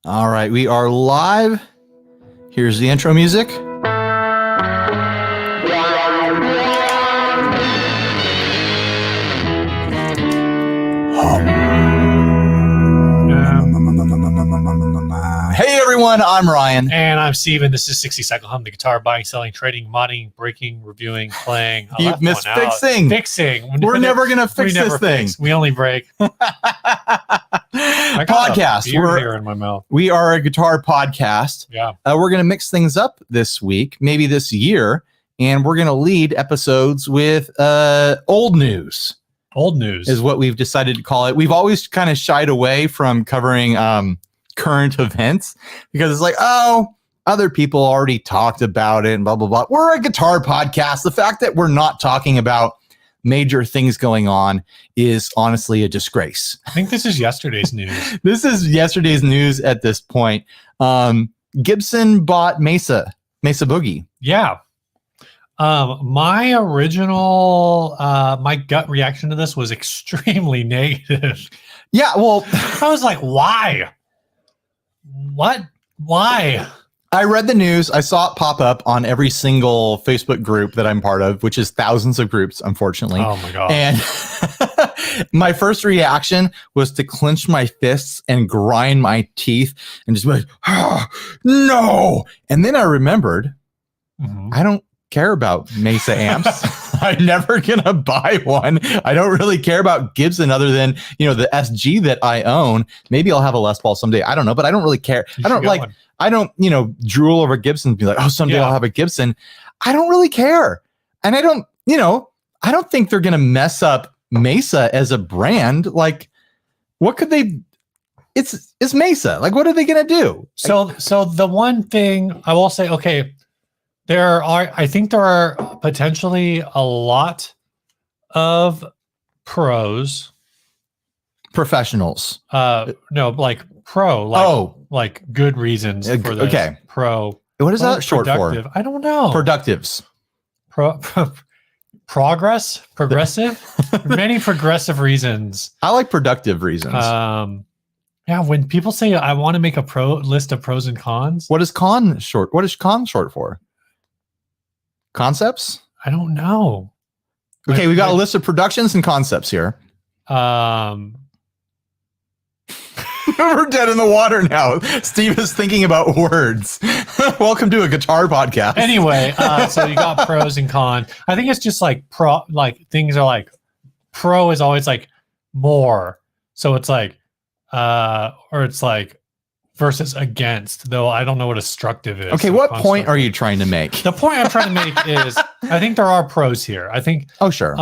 All right, we are live. Here's the intro music. Hey everyone, I'm Ryan. And I'm Steven. This is 60 Cycle Hum, the guitar buying, selling, trading, modding, breaking, reviewing, playing. You missed fixing. Fixing. We're never going to fix this thing. We only break. Podcast. We're here in my mouth. We are a guitar podcast. Yeah. We're going to mix things up this week, maybe this year, and we're going to lead episodes with old news. Old news is what we've decided to call it. We've always kind of shied away from covering current events because it's like, oh, other people already talked about it and blah, blah, blah. We're a guitar podcast. The fact that we're not talking about major things going on is honestly a disgrace. I think this is yesterday's news. This is yesterday's news at this point. Gibson bought Mesa Boogie. Yeah. My original, my gut reaction to this was extremely negative. Yeah, well, I was like, why? What? Why? I read the news. I saw it pop up on every single Facebook group that I'm part of, which is thousands of groups, unfortunately. Oh my God. And my first reaction was to clench my fists and grind my teeth and just be like, oh, no. And then I remembered, I don't care about Mesa amps. I'm never gonna buy one. I don't really care about Gibson other than, the SG that I own. Maybe I'll have a Les Paul someday. I don't know, but I don't really care. I don't drool over Gibson and be like, oh, someday I'll have a Gibson. I don't really care. And I don't think they're gonna mess up Mesa as a brand. Like, what could they? It's Mesa. Like, what are they gonna do? So the one thing I will say, okay, I think there are potentially a lot of professionals. Like good reasons for this. Okay. Pro. What is that short for? I don't know. Productives. Progressive. Many progressive reasons. I like productive reasons. Yeah, when people say I want to make a list of pros and cons. What is con short for? Concepts? I don't know. Okay, we got a list of productions and concepts here. We're dead in the water now. Steve is thinking about words. Welcome to a guitar podcast. Anyway, so you got pros and cons. I think it's just like things are like pro is always like more. So it's like or it's like versus against, though I don't know what destructive is. Okay, what point are you trying to make? The point I'm trying to make is I think there are pros here. I think sure.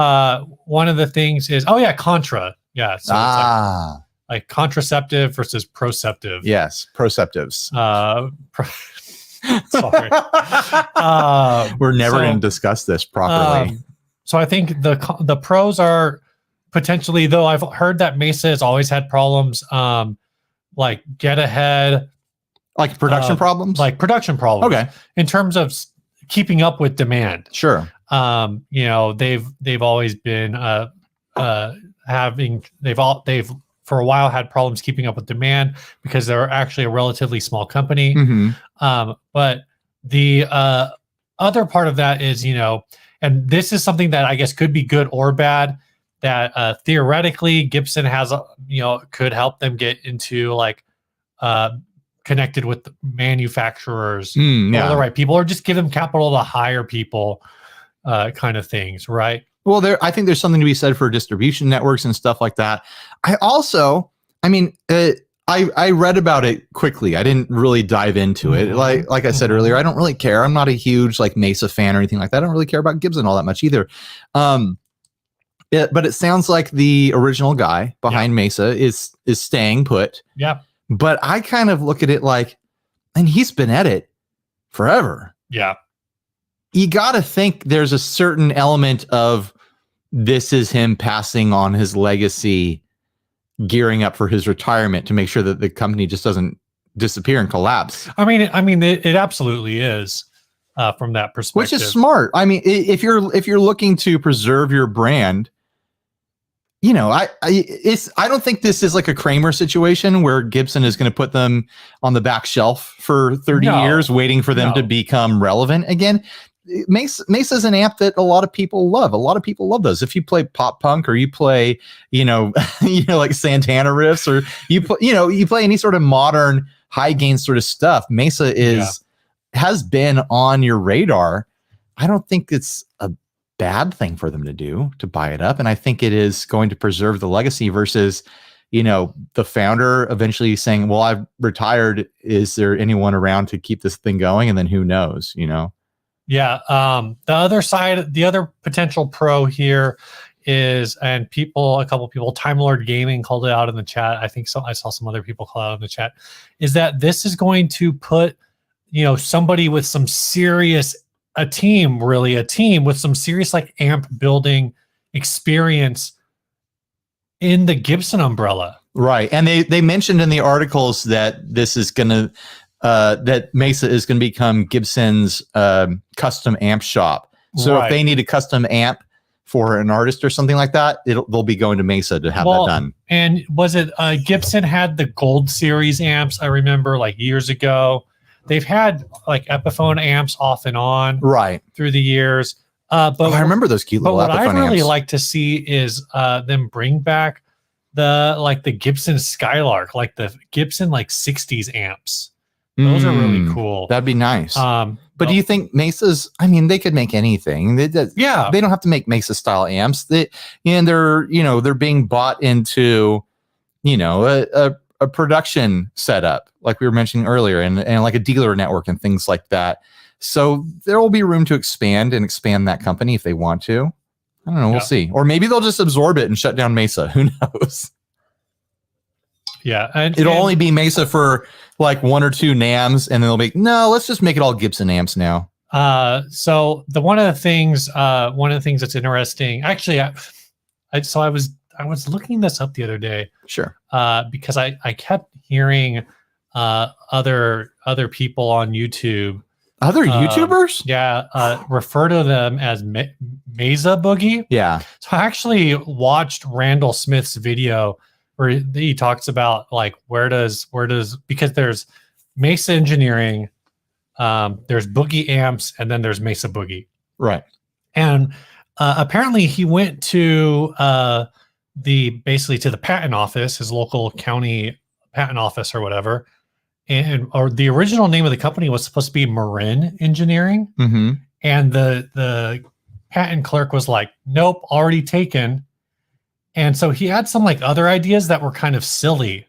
One of the things is contra. Yeah. So it's like contraceptive versus proceptive. Yes, proceptives. Sorry. We're never going to discuss this properly. So I think the pros are potentially, though I've heard that Mesa has always had problems like get ahead, like production problems, Okay, in terms of keeping up with demand. Sure. They've always been they've for a while had problems keeping up with demand because they're actually a relatively small company. But the other part of that is, and this is something that I guess could be good or bad, that theoretically Gibson has, could help them get into like connected with the manufacturers or the right people, or just give them capital to hire people, kind of things, right? Well, I think there's something to be said for distribution networks and stuff like that. I read about it quickly. I didn't really dive into it. Like I said earlier, I don't really care. I'm not a huge like Mesa fan or anything like that. I don't really care about Gibson all that much either. But it sounds like the original guy behind Mesa is staying put. Yeah. But I kind of look at it like, and he's been at it forever. Yeah. You got to think there's a certain element of this is him passing on his legacy, gearing up for his retirement to make sure that the company just doesn't disappear and collapse. I mean, it absolutely is. From that perspective, which is smart. I mean, if you're looking to preserve your brand, I don't think this is like a Kramer situation where Gibson is going to put them on the back shelf for 30 years, waiting for them to become relevant again. Mesa's an amp that a lot of people love. A lot of people love those. If you play pop punk or you play, like Santana riffs, or you play any sort of modern high gain sort of stuff, Mesa has been on your radar. I don't think it's a bad thing for them to do, to buy it up. And I think it is going to preserve the legacy versus, the founder eventually saying, well, I've retired. Is there anyone around to keep this thing going? And then who knows, Yeah. The other side, the other potential pro here is, and a couple people, Time Lord Gaming called it out in the chat. I think so. I saw some other people call it out in the chat, is that this is going to put, somebody with some serious, a team with some serious like amp building experience in the Gibson umbrella. Right. And they mentioned in the articles that this is going to, that Mesa is going to become Gibson's custom amp shop. So if they need a custom amp for an artist or something like that, they'll be going to Mesa to have that done. And was it Gibson had the Gold Series amps? I remember like years ago. They've had like Epiphone amps off and on through the years. But I remember those cute little Epiphone amps. What I'd really like to see is them bring back the Gibson Skylark, like the Gibson like 60s amps. Those are really cool. That'd be nice. But do you think Mesa's, they could make anything. They don't have to make Mesa style amps. They're being bought into, a production setup, like we were mentioning earlier, and like a dealer network and things like that. So there will be room to expand that company if they want to. I don't know. We'll see. Or maybe they'll just absorb it and shut down Mesa. Who knows? Yeah. It'll only be Mesa for like 1 or 2 NAMs, and then they'll be, no, let's just make it all Gibson amps now. So one of the things that's interesting, actually, I was looking this up the other day. Sure. Because I kept hearing other people on YouTube. Other YouTubers? Refer to them as Mesa Boogie. Yeah. So I actually watched Randall Smith's video where he talks about like where does because there's Mesa Engineering, there's Boogie Amps, and then there's Mesa Boogie. Right. And apparently he went to basically to the patent office, his local county patent office or whatever. Or the original name of the company was supposed to be Marin Engineering. Mm-hmm. And the patent clerk was like, nope, already taken. And so he had some like other ideas that were kind of silly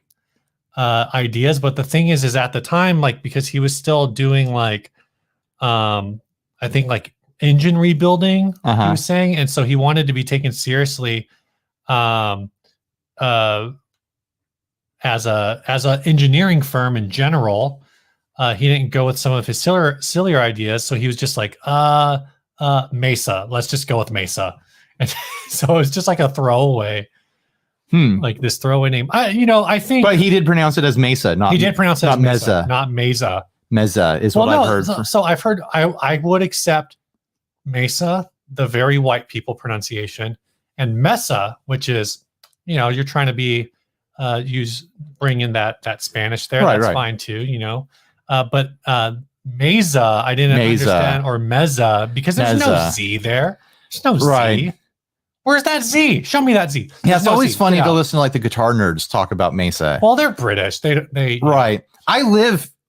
ideas. But the thing is at the time, like, because he was still doing like, I think like engine rebuilding, he was saying. And so he wanted to be taken seriously as a engineering firm in general. He didn't go with some of his sillier ideas, so he was just like Mesa, let's just go with Mesa. And so it's just like a throwaway, like this throwaway name. I think, but he did pronounce it as Mesa. He did pronounce it as Mesa, not Mesa. Mesa is what I've heard. So I've heard. I would accept Mesa, the very white people pronunciation, and Mesa, which is, you're trying to be bring in that Spanish there. That's fine too, but Mesa, I didn't understand, or Meza, because there's no Z there. There's no Z. Where's that Z? Show me that Z. Yeah, it's always funny to listen to like the guitar nerds talk about Mesa. Well, they're British. They right.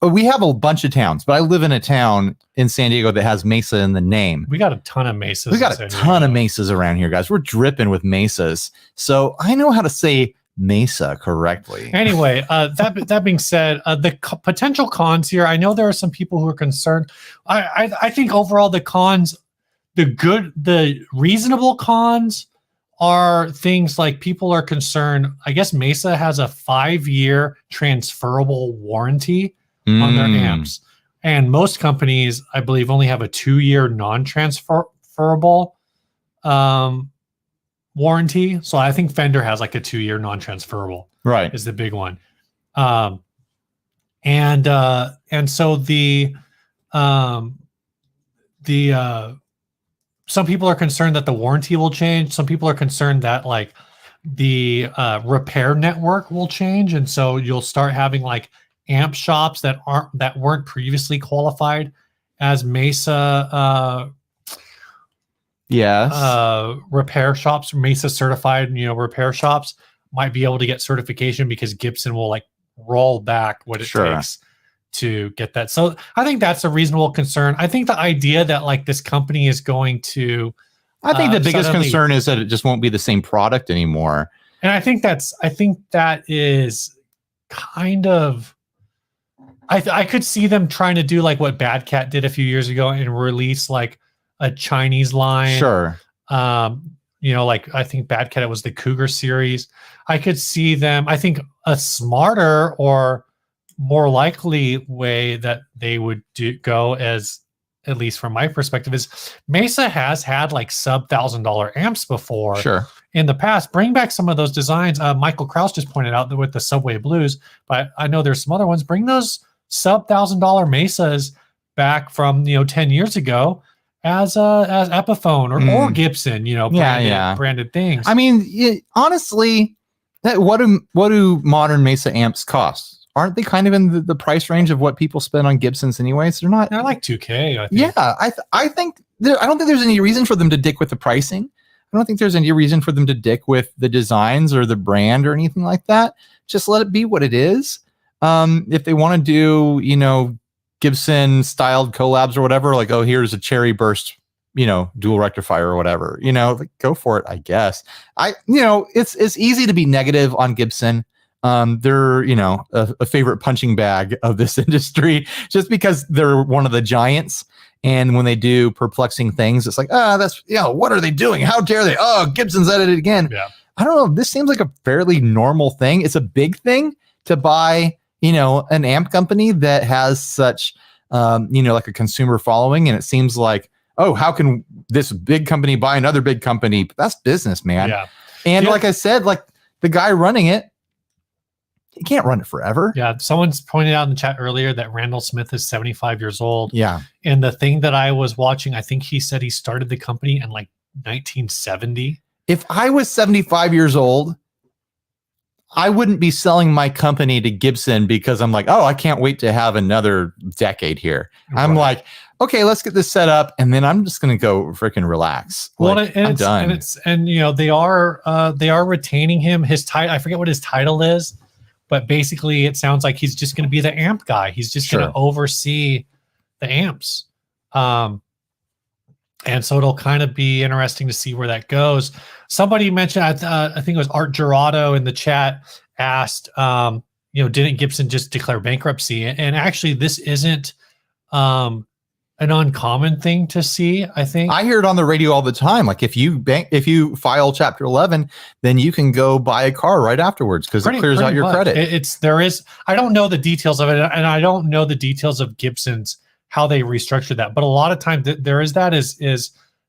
We have a bunch of towns, but I live in a town in San Diego that has Mesa in the name. We got a ton of Mesas. We got a ton of Mesas around here, guys. We're dripping with Mesas. So I know how to say Mesa correctly. Anyway, that being said, the potential cons here, I know there are some people who are concerned. I think overall the cons, the reasonable cons are things like people are concerned. I guess Mesa has a 5-year transferable warranty on their amps. And most companies, I believe, only have a 2-year non-transferable warranty. So I think Fender has like a 2-year non-transferable. Right. Is the big one. And so some people are concerned that the warranty will change. Some people are concerned that like the repair network will change, and so you'll start having like amp shops that weren't previously qualified as Mesa repair shops, Mesa certified, repair shops might be able to get certification because Gibson will like roll back what it takes to get that. So I think that's a reasonable concern. I think the idea that like this company is going to, I think the biggest concern is that it just won't be the same product anymore. And I think that is kind of, I could see them trying to do like what Bad Cat did a few years ago and release like a Chinese line. Sure. Like I think Bad Cat, it was the Cougar series. I could see them, I think a smarter or more likely way that they would go, as at least from my perspective, is Mesa has had like sub $1,000 amps before. Sure. In the past. Bring back some of those designs. Michael Kraus just pointed out that with the Subway Blues, but I know there's some other ones. Bring those sub $1,000 Mesas back from 10 years ago as Epiphone or Gibson, branded things. I mean, honestly, what do modern Mesa amps cost? Aren't they kind of in the price range of what people spend on Gibsons anyways? They're like $2,000. I think. Yeah, I think I don't think there's any reason for them to dick with the pricing. I don't think there's any reason for them to dick with the designs or the brand or anything like that. Just let it be what it is. If they want to do, Gibson styled collabs or whatever, like, oh, here's a Cherry Burst, dual rectifier or whatever, like, go for it, I guess. It's easy to be negative on Gibson. They're, a favorite punching bag of this industry just because they're one of the giants. And when they do perplexing things, it's like, that's, what are they doing? How dare they? Oh, Gibson's at it again. Yeah. I don't know. This seems like a fairly normal thing. It's a big thing to buy, an amp company that has such, like a consumer following. And it seems like, oh, how can this big company buy another big company? But that's business, man. Yeah. And like I said, like the guy running it, you can't run it forever. Yeah. Someone's pointed out in the chat earlier that Randall Smith is 75 years old. Yeah. And the thing that I was watching, I think he said he started the company in like 1970. If I was 75 years old, I wouldn't be selling my company to Gibson because I'm like, oh, I can't wait to have another decade here. Right. I'm like, okay, let's get this set up, and then I'm just going to go freaking relax. Well, like, I'm done. And they are retaining him. His title, I forget what his title is, but basically it sounds like he's just going to be the amp guy. He's just going to oversee the amps. And so it'll kind of be interesting to see where that goes. Somebody mentioned, I think it was Art Gerardo in the chat, asked, didn't Gibson just declare bankruptcy? And actually, this isn't an uncommon thing to see. I think I hear it on the radio all the time. Like if you file Chapter 11, then you can go buy a car right afterwards because it clears out your credit. I don't know the details of it, and I don't know the details of Gibson's, how they restructured that. But a lot of times there is that is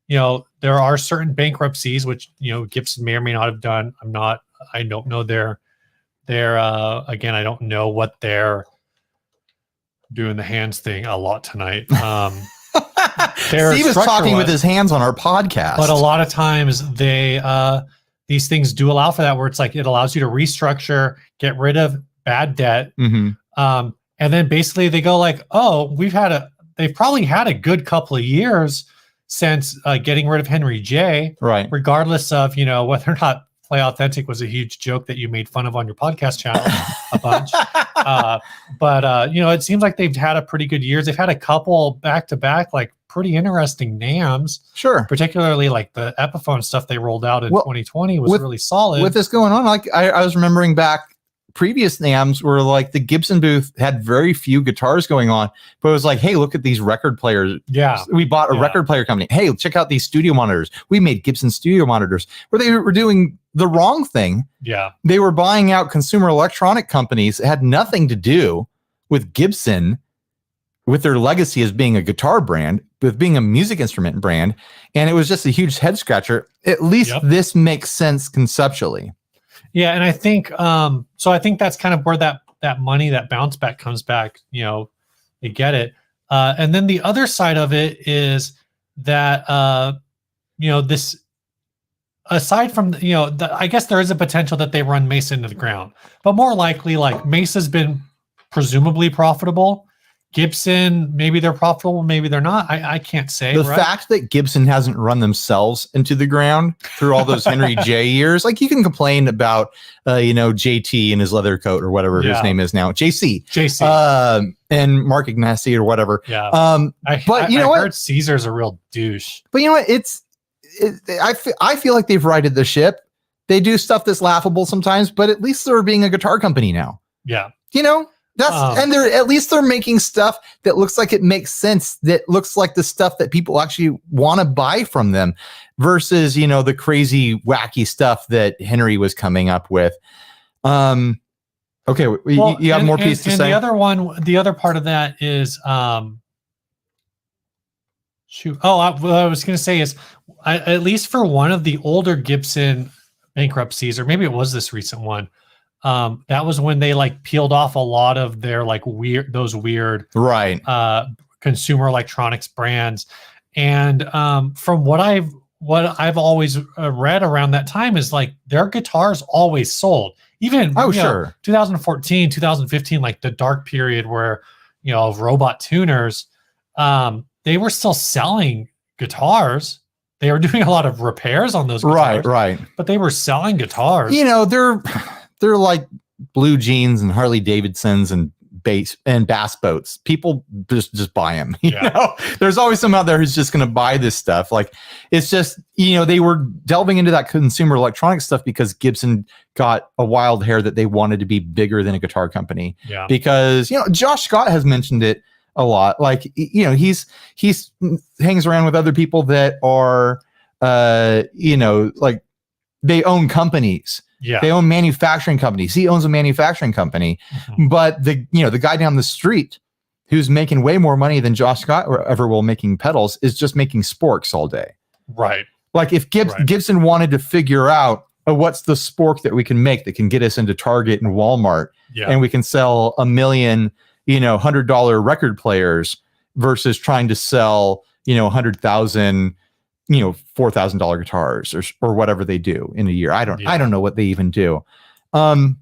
there are certain bankruptcies which Gibson may or may not have done. I don't know their again, I don't know what they're doing the hands thing a lot tonight. Steve is talking with his hands on our podcast. But a lot of times these things do allow for that, where it's like it allows you to restructure, get rid of bad debt. Mm-hmm. And then basically they go like, oh, they've probably had a good couple of years since getting rid of Henry J. Right. Regardless of, whether or not Play Authentic was a huge joke that you made fun of on your podcast channel a bunch. But it seems like they've had a pretty good years. They've had a couple back-to-back, like pretty interesting NAMs. Sure. Particularly like the Epiphone stuff they rolled out in 2020 was really solid. With this going on, like I was remembering back, previous NAMs were like the Gibson booth had very few guitars going on, but it was like, hey, look at these record players. Yeah. We bought a record player company. Hey, check out these studio monitors. We made Gibson studio monitors, where they were doing the wrong thing. Yeah. They were buying out consumer electronic companies that had nothing to do with Gibson, with their legacy as being a guitar brand, with being a music instrument brand. And it was just a huge head scratcher. At least this makes sense conceptually. Yeah, and I think so. I think that's kind of where that money, that bounce back comes back. They get it, and then the other side of it is that this aside from, I guess there is a potential that they run Mesa into the ground, but more likely, like, Mesa's been presumably profitable. Gibson, maybe they're profitable, maybe they're not. I can't say. The fact that Gibson hasn't run themselves into the ground through all those Henry J years, like, you can complain about, JT and his leather coat or whatever his name is now, JC, and Mark Ignacy or whatever. Yeah. But I heard Caesar's a real douche. But you know what? I feel like they've righted the ship. They do stuff that's laughable sometimes, but at least they're being a guitar company now. Yeah. And they're making stuff that looks like it makes sense, that looks like the stuff that people actually want to buy from them versus, the crazy, wacky stuff that Henry was coming up with. Okay. You have more piece to say? The other part of that is, shoot. Oh, what I was going to say is, at least for one of the older Gibson bankruptcies, or maybe it was this recent one, that was when they like peeled off a lot of their like weird consumer electronics brands. And from what I've always read around that time is like their guitars always sold. Even 2014, 2015, like the dark period where, of robot tuners, they were still selling guitars. They were doing a lot of repairs on those guitars. Right. But they were selling guitars. They're like blue jeans and Harley Davidsons and bass boats. People just buy them. There's always someone out there who's just going to buy this stuff. Like, it's just, they were delving into that consumer electronics stuff because Gibson got a wild hair that they wanted to be bigger than a guitar company. Yeah. Because, Josh Scott has mentioned it a lot. Like, he's hangs around with other people that are, like, they own companies. Yeah. They own manufacturing companies. He owns a manufacturing company, but the guy down the street who's making way more money than Josh Scott ever will making pedals is just making sporks all day. Right. Like, if Gibson wanted to figure out what's the spork that we can make that can get us into Target and Walmart, and we can sell 1 million, $100 record players versus trying to sell, 100,000, $4,000 guitars or whatever they do in a year. I don't know what they even do. That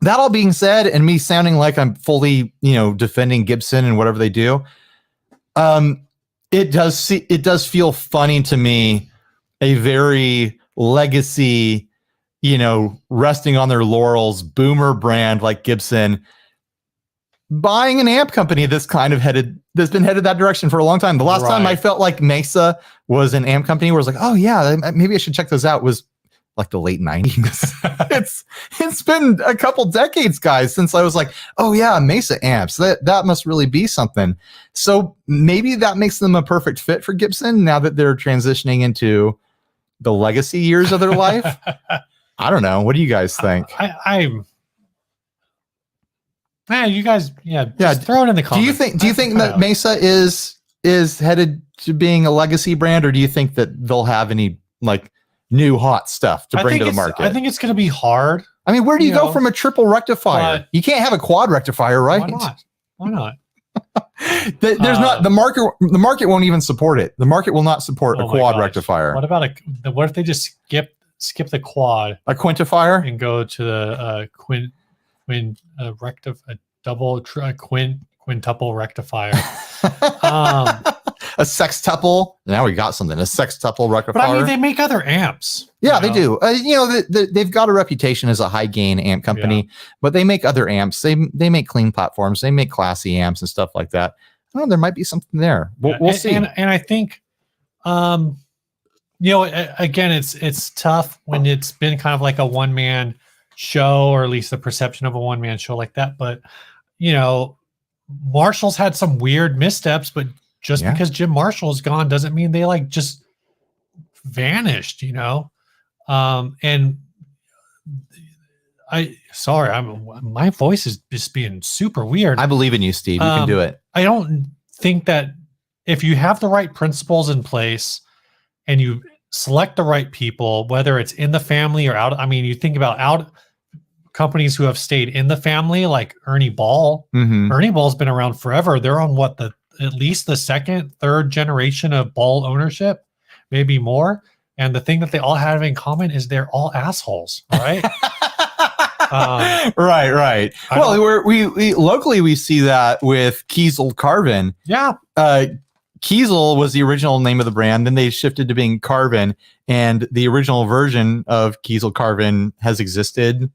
all being said, and me sounding like I'm fully, defending Gibson and whatever they do, it does feel funny to me, a very legacy, resting on their laurels boomer brand like Gibson buying an amp company that's been headed that direction for a long time. The last time I felt like Mesa was an amp company where I was like, oh yeah, maybe I should check those out, was like the late 90s. It's been a couple decades, guys, since I was like, oh yeah, Mesa amps, that must really be something. So maybe that makes them a perfect fit for Gibson now that they're transitioning into the legacy years of their life. I don't know. What do you guys think? You guys, just throw it in the comments. Do you think that Mesa is headed to being a legacy brand, or do you think that they'll have any like new hot stuff to bring to the market? I think it's going to be hard. I mean, where do you go from a triple rectifier? You can't have a quad rectifier, right? Why not? There's not the market. The market won't even support it. The market will not support a quad rectifier. What about what if they just skip the quad, a quintifier, and go to the quintuple rectifier? A sextuple. Now we got something. A sextuple rectifier. But I mean, they make other amps. Yeah, they do. They've got a reputation as a high gain amp company, but they make other amps. They make clean platforms. They make classy amps and stuff like that. I don't know, there might be something there. We'll see. And I think, again, it's tough when it's been kind of like a one-man show, or at least the perception of a one-man show like that. But, Marshall's had some weird missteps, but just because Jim Marshall is gone doesn't mean they like just vanished, and my voice is just being super weird. I believe in you, Steve. You can do it. I don't think that if you have the right principles in place and you select the right people, whether it's in the family or out, I mean, you think about out companies who have stayed in the family, like Ernie Ball. Mm-hmm. Ernie Ball's been around forever. They're on at least the second, third generation of Ball ownership, maybe more. And the thing that they all have in common is they're all assholes, right? Right. Well, we locally we see that with Kiesel Carvin. Yeah. Kiesel was the original name of the brand. Then they shifted to being Carvin, and the original version of Kiesel Carvin has existed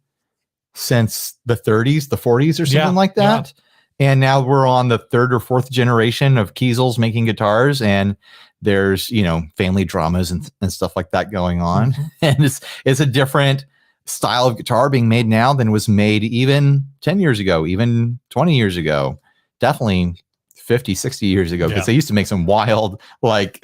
since the 30s, the 40s, or something like that. Yeah. And now we're on the third or fourth generation of Kiesels making guitars, and there's, you know, family dramas and stuff like that going on. Mm-hmm. And it's a different style of guitar being made now than was made even 10 years ago, even 20 years ago, definitely 50, 60 years ago, because they used to make some wild, like,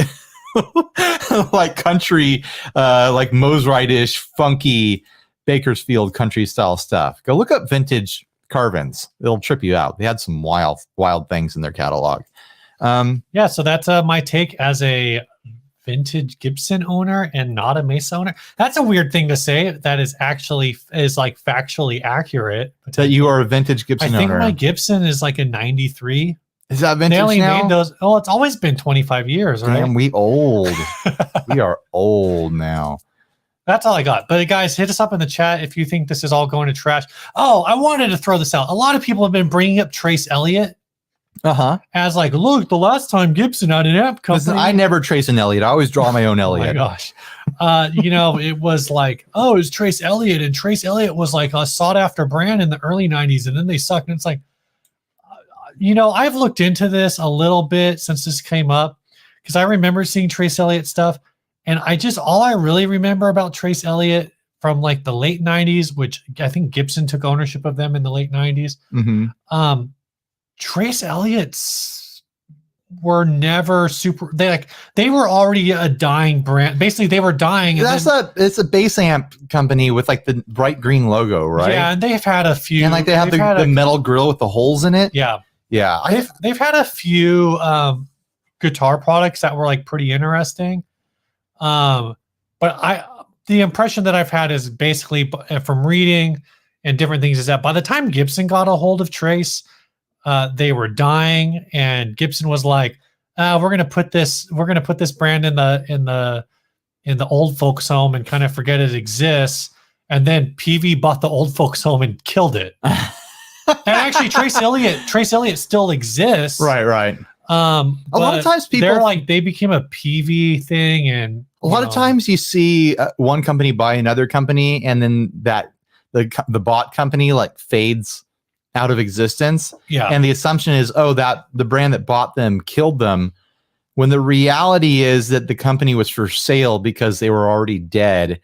like country, like Mosrite-ish, funky Bakersfield country style stuff. Go look up vintage Carvins. It'll trip you out. They had some wild things in their catalog. So that's my take as a vintage Gibson owner and not a Mesa owner. That's a weird thing to say. That is actually like factually accurate. That you are a vintage Gibson owner. I think my Gibson is like a 93. Is that vintage? They only now? Made those. Oh, it's always been 25 years, right? Damn, we old. We are old now. That's all I got. But guys, hit us up in the chat if you think this is all going to trash. Oh, I wanted to throw this out. A lot of people have been bringing up Trace Elliott. As like, look, the last time Gibson had an amp company. Listen, I never trace an Elliott. I always draw my own Elliott. Oh my gosh. You know, it was like, oh, it was Trace Elliott, and Trace Elliott was like a sought after brand in the early 90s, and then they sucked. And it's like, you know, I've looked into this a little bit since this came up, because I remember seeing Trace Elliott stuff, and all I really remember about Trace Elliott from like the late 90s, which I think Gibson took ownership of them in the late 90s. Mm-hmm. Trace Elliott's were never super. They were already a dying brand. Basically, they were dying. It's a bass amp company with like the bright green logo, right? Yeah, and they've had a few. And like they have the metal grill with the holes in it. Yeah, yeah. They've had a few guitar products that were like pretty interesting. But the impression that I've had is basically from reading and different things is that by the time Gibson got a hold of Trace, they were dying, and Gibson was like, we're gonna put this brand in the old folks home and kind of forget it exists. And then PV bought the old folks home and killed it. And actually Trace Elliott still exists. Right. A lot of times they became a PV thing, and a lot of times you see one company buy another company, and then the bought company like fades out of existence. Yeah. And the assumption is, that the brand that bought them killed them, when the reality is that the company was for sale because they were already dead.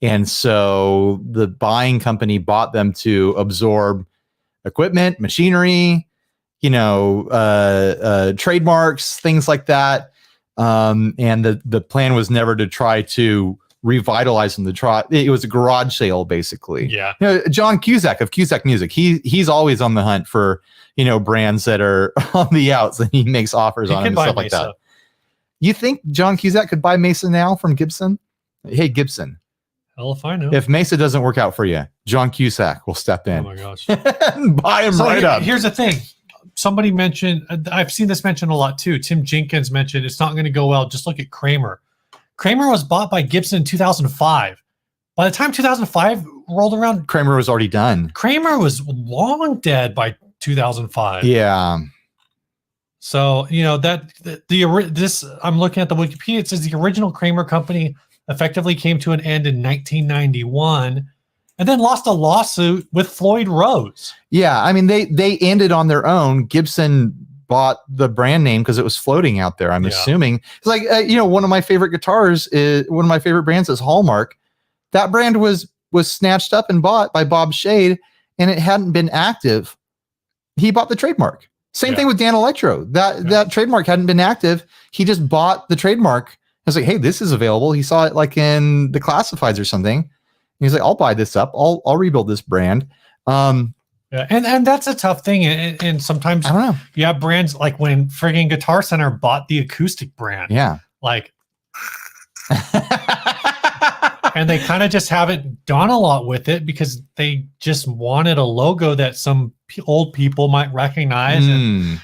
And so the buying company bought them to absorb equipment, machinery, trademarks, things like that. And the plan was never to try to revitalize them. It was a garage sale, basically. Yeah. John Cusack of Cusack Music, he's always on the hunt for brands that are on the outs, and he makes offers on them and stuff like that. You think John Cusack could buy Mesa now from Gibson? Hey, Gibson. Hell if I know. If Mesa doesn't work out for you, John Cusack will step in. Oh my gosh. And buy him up. Here's the thing. Somebody mentioned, I've seen this mentioned a lot too. Tim Jenkins mentioned it's not going to go well. Just look at Kramer. Kramer was bought by Gibson in 2005. By the time 2005 rolled around, Kramer was already done. Kramer was long dead by 2005. Yeah. So, this I'm looking at the Wikipedia. It says the original Kramer company effectively came to an end in 1991 and then lost a lawsuit with Floyd Rose. Yeah. I mean, they ended on their own. Gibson bought the brand name because it was floating out there. I'm assuming it's like, one of my favorite guitars is one of my favorite brands is Hallmark. That brand was snatched up and bought by Bob Shade, and it hadn't been active. He bought the trademark. Same thing with Dan Electro. That trademark hadn't been active. He just bought the trademark. I was like, hey, this is available. He saw it like in the classifieds or something. And he's like, I'll buy this up. I'll rebuild this brand. Yeah, and that's a tough thing, and sometimes I don't know. You have brands like when friggin' Guitar Center bought the acoustic brand. Yeah, like, and they kind of just haven't done a lot with it because they just wanted a logo that some old people might recognize. And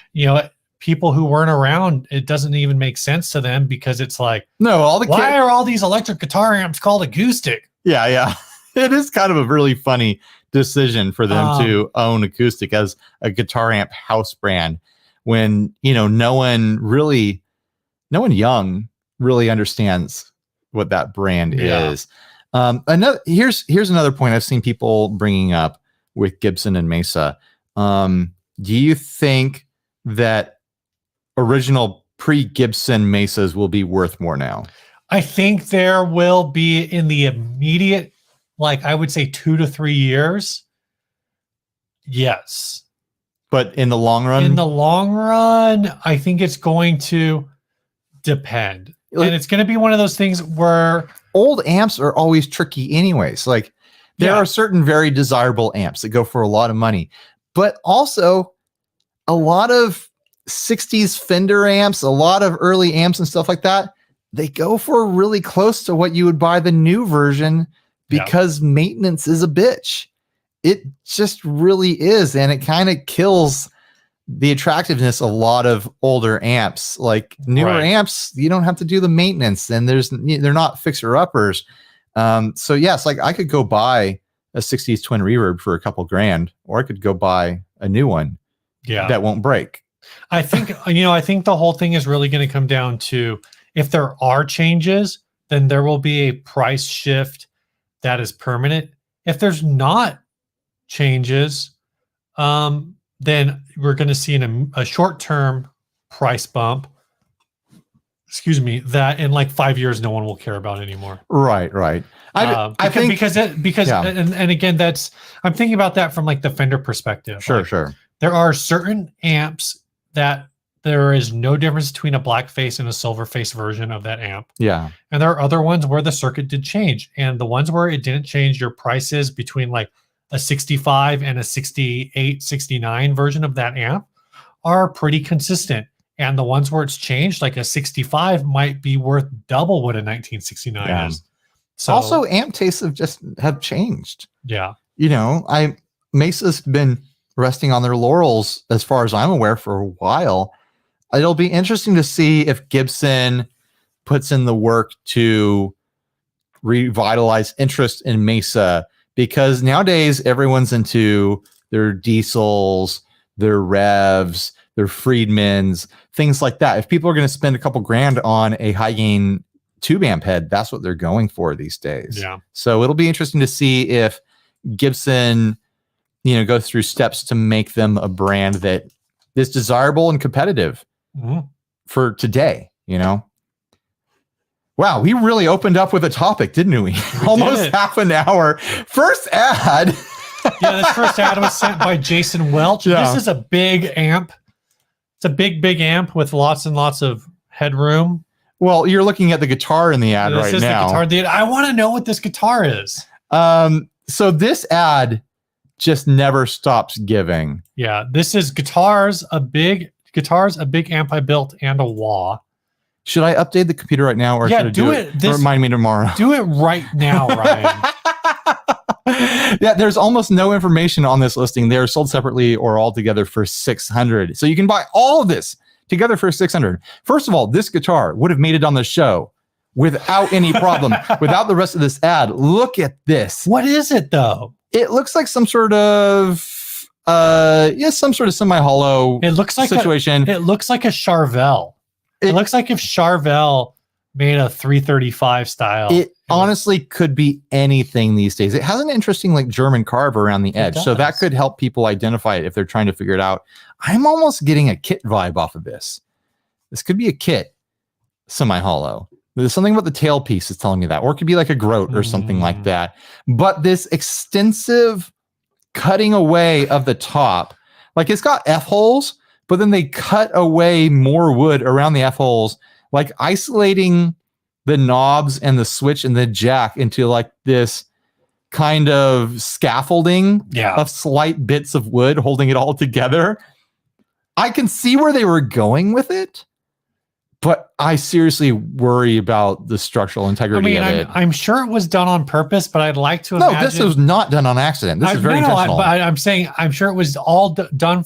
people who weren't around, it doesn't even make sense to them because it's like, no, why are all these electric guitar amps called acoustic? Yeah. It is kind of a really funny decision for them to own acoustic as a guitar amp house brand when, no one young really understands what that brand is. Here's another point I've seen people bringing up with Gibson and Mesa. Do you think that original pre-Gibson Mesas will be worth more now? I think there will be in the immediate, like I would say 2 to 3 years. Yes. But in the long run? In the long run, I think it's going to depend. And it's going to be one of those things where old amps are always tricky anyways. Like there are certain very desirable amps that go for a lot of money, but also a lot of 60s Fender amps, a lot of early amps and stuff like that, they go for really close to what you would buy the new version because maintenance is a bitch. It just really is. And it kind of kills the attractiveness of a lot of older amps. Like newer amps, you don't have to do the maintenance and they're not fixer uppers. So yes, like I could go buy a 60s twin reverb for a couple grand, or I could go buy a new one that won't break. I think, I think the whole thing is really going to come down to if there are changes, then there will be a price shift that is permanent. If there's not changes, then we're going to see a short-term price bump. Excuse me, that in like 5 years, no one will care about anymore. Right. I think because and again, I'm thinking about that from like the Fender perspective. Sure. There are certain amps that there is no difference between a black face and a silver face version of that amp. Yeah. And there are other ones where the circuit did change. And the ones where it didn't change, your prices between like a 65 and a 68, 69 version of that amp are pretty consistent. And the ones where it's changed, like a 65 might be worth double what a 1969 is. So also amp tastes have changed. Yeah. Mesa's been resting on their laurels as far as I'm aware for a while. It'll be interesting to see if Gibson puts in the work to revitalize interest in Mesa, because nowadays everyone's into their diesels, their revs, their Friedmans, things like that. If people are going to spend a couple grand on a high gain tube amp head, that's what they're going for these days. Yeah. So it'll be interesting to see if Gibson, goes through steps to make them a brand that is desirable and competitive for today, Wow, we really opened up with a topic, didn't we? Almost half an hour. First ad. This first ad was sent by Jason Welch. Yeah. This is a big amp. It's a big amp with lots and lots of headroom. Well, you're looking at the guitar in the ad right now. This is the guitar. I want to know what this guitar is. So this ad just never stops giving. Yeah, this is guitars, a big amp I built, and a wah. Should I update the computer right now, or should I do it? Remind me tomorrow. Do it right now, Ryan. Yeah, there's almost no information on this listing. They are sold separately or all together for $600. So you can buy all of this together for $600. First of all, this guitar would have made it on the show without any problem, without the rest of this ad. Look at this. What is it though? It looks like some sort of some sort of semi-hollow situation. It looks like a Charvel. It looks like if Charvel made a 335 style. It honestly could be anything these days. It has an interesting like German carve around the edge. So that could help people identify it if they're trying to figure it out. I'm almost getting a kit vibe off of this. This could be a kit semi-hollow. There's something about the tailpiece that's telling me that. Or it could be like a groat or something like that. But this extensive cutting away of the top, like it's got F-holes, but then they cut away more wood around the F-holes, like isolating the knobs and the switch and the jack into like this kind of scaffolding of slight bits of wood holding it all together. I can see where they were going with it, but I seriously worry about the structural integrity of it. I'm sure it was done on purpose, but I'd like to imagine. No, this was not done on accident. This is very intentional. I'm saying I'm sure it was all done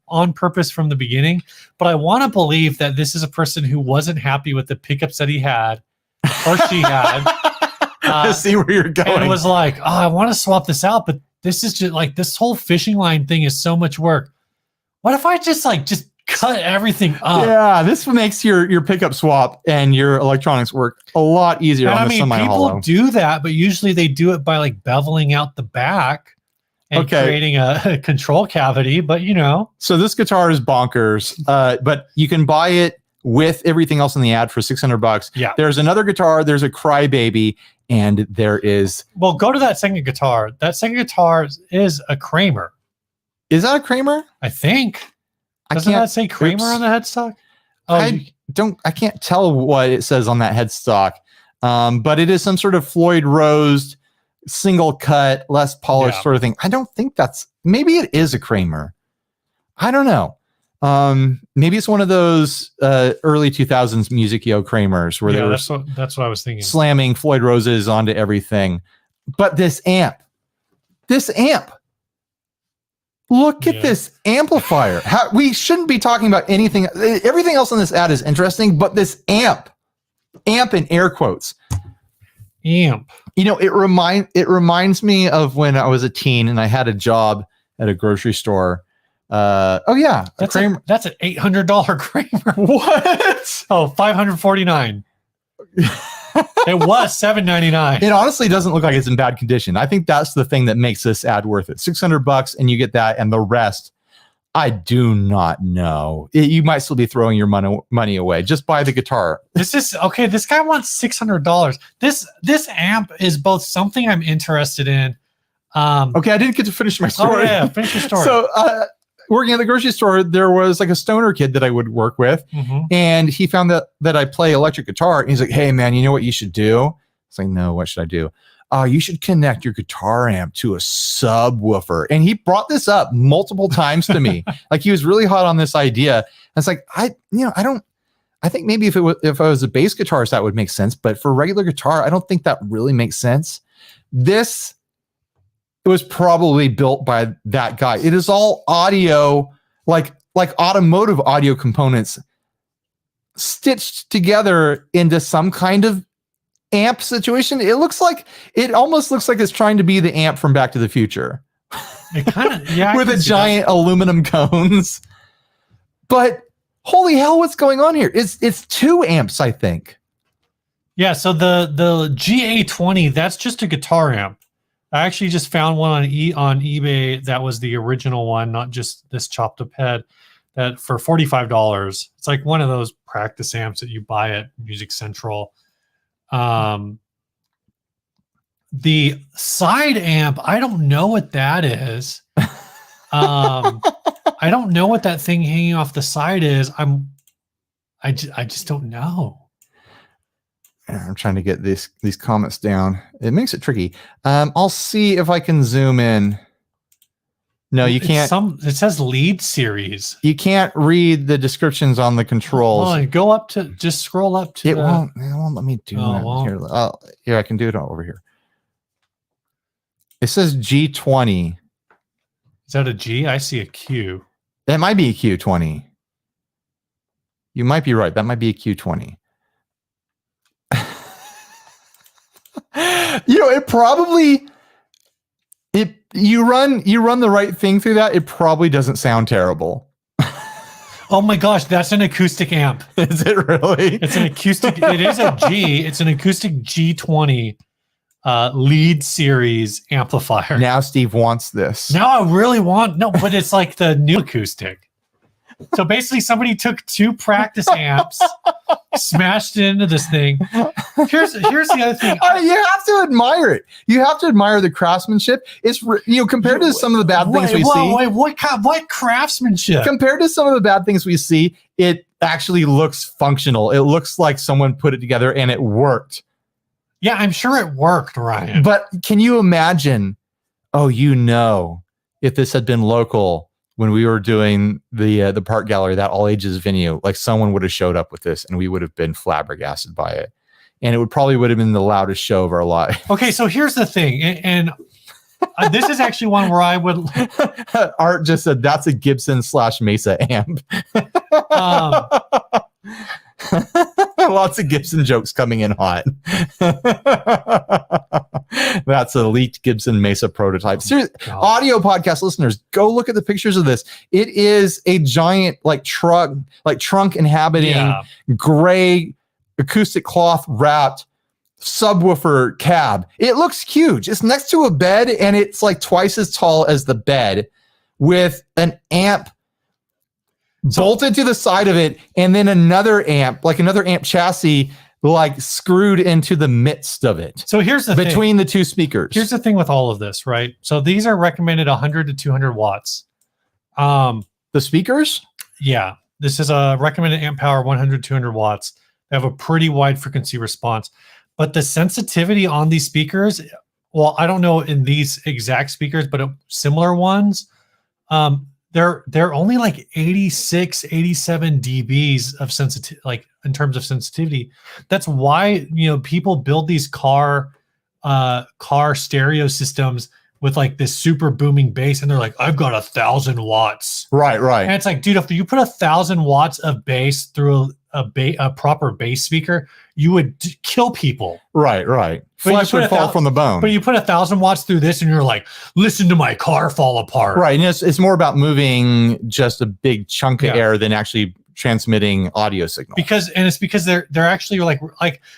on purpose from the beginning. But I want to believe that this is a person who wasn't happy with the pickups that he had or she had. I see where you're going. And it was like, oh, I want to swap this out, but this is just like this whole fishing line thing is so much work. What if I just cut everything up? Yeah, this makes your pickup swap and your electronics work a lot easier on the semi-hollow. People do that, but usually they do it by beveling out the back and creating a control cavity. But so this guitar is bonkers. But you can buy it with everything else in the ad for $600. Yeah. There's another guitar. There's a Crybaby, and there is. Well, go to that second guitar. That second guitar is a Kramer. Is that a Kramer? I think. Doesn't that say Kramer on the headstock? Oh, I can't tell what it says on that headstock. But it is some sort of Floyd Rose single cut, less polished sort of thing. I don't think maybe it is a Kramer. I don't know. Maybe it's one of those early 2000s Music Yo Kramers where they were that's what I was thinking. Slamming Floyd Roses onto everything. But this amp. Look at this amplifier. We shouldn't be talking about anything. Everything else on this ad is interesting, but this amp in air quotes. Amp. It reminds me of when I was a teen and I had a job at a grocery store. That's an $800 Kramer. What? Oh, $549. It was $799. It honestly doesn't look like it's in bad condition. I think that's the thing that makes this ad worth it. $600 and you get that, and the rest, I do not know. You might still be throwing your money away. Just buy the guitar. This is okay. This guy wants $600. This amp is both something I'm interested in. Okay, I didn't get to finish my story. Oh, yeah, finish your story. So, working at the grocery store, there was a stoner kid that I would work with, and he found that I play electric guitar. And he's like, "Hey, man, you know what you should do?" It's like, "No, what should I do?" You should connect your guitar amp to a subwoofer. And he brought this up multiple times to me. He was really hot on this idea. And it's like, I think maybe if I was a bass guitarist, that would make sense. But for regular guitar, I don't think that really makes sense. It was probably built by that guy. It is all audio, like automotive audio components stitched together into some kind of amp situation. It almost looks like it's trying to be the amp from Back to the Future. It kind of, yeah. With a giant aluminum cones. But holy hell, what's going on here? It's 2 amps, I think. Yeah, so the GA20, that's just a guitar amp. I actually just found one on eBay that was the original one, not just this chopped up head, that for $45. It's like one of those practice amps that you buy at Music Central. The side amp, I don't know what that is. I don't know what that thing hanging off the side is. I just don't know. I'm trying to get these comments down. It makes it tricky. I'll see if I can zoom in. No, you can't. It says lead series. You can't read the descriptions on the controls. Hold on, go up to, just scroll up to. It won't let me do that. Well. Here, I can do it over here. It says G20. Is that a G? I see a Q. That might be a Q20. You might be right. That might be a Q20. It probably, you run the right thing through that, it probably doesn't sound terrible. Oh my gosh, that's an acoustic amp. Is it really? It's an acoustic. It is a G. It's an acoustic G20 lead series amplifier. Now Steve wants this. Now I really want, but it's like the new acoustic. So basically somebody took 2 practice amps, smashed it into this thing. Here's the other thing. You have to admire it. You have to admire the craftsmanship. It's compared to some of the bad things we see. What craftsmanship? Compared to some of the bad things we see, it actually looks functional. It looks like someone put it together and it worked. Yeah, I'm sure it worked, Ryan. But can you imagine? If this had been local, when we were doing the Park Gallery, that all ages venue, like someone would have showed up with this and we would have been flabbergasted by it. And it would have been the loudest show of our life. Okay, so here's the thing. And this is actually one where I would... Art just said, that's a Gibson / Mesa amp. Lots of Gibson jokes coming in hot. That's a leaked Gibson Mesa prototype. Seriously, audio podcast listeners, go look at the pictures of this. It is a giant trunk inhabiting gray acoustic cloth wrapped subwoofer cab. It looks huge. It's next to a bed and it's like twice as tall as the bed with an amp bolted to the side of it, and then another amp chassis, like screwed into the midst of it. So here's the between the two speakers. Here's the thing with all of this, right? So these are recommended 100 to 200 watts. The speakers? Yeah. This is a recommended amp power 100, 200 watts. They have a pretty wide frequency response. But the sensitivity on these speakers, well, I don't know in these exact speakers, but similar ones, they're only like 86, 87 dBs of sensitivity, like in terms of sensitivity. That's why, people build these car stereo systems with like this super booming bass, and they're like, I've got 1,000 watts. Right. And it's like, dude, if you put 1,000 watts of bass through a proper bass speaker, you would kill people. But Flesh would fall from the bone. But you put 1,000 watts through this and you're like, listen to my car fall apart. Right. And it's more about moving just a big chunk of air than actually transmitting audio signal. Because they're actually like,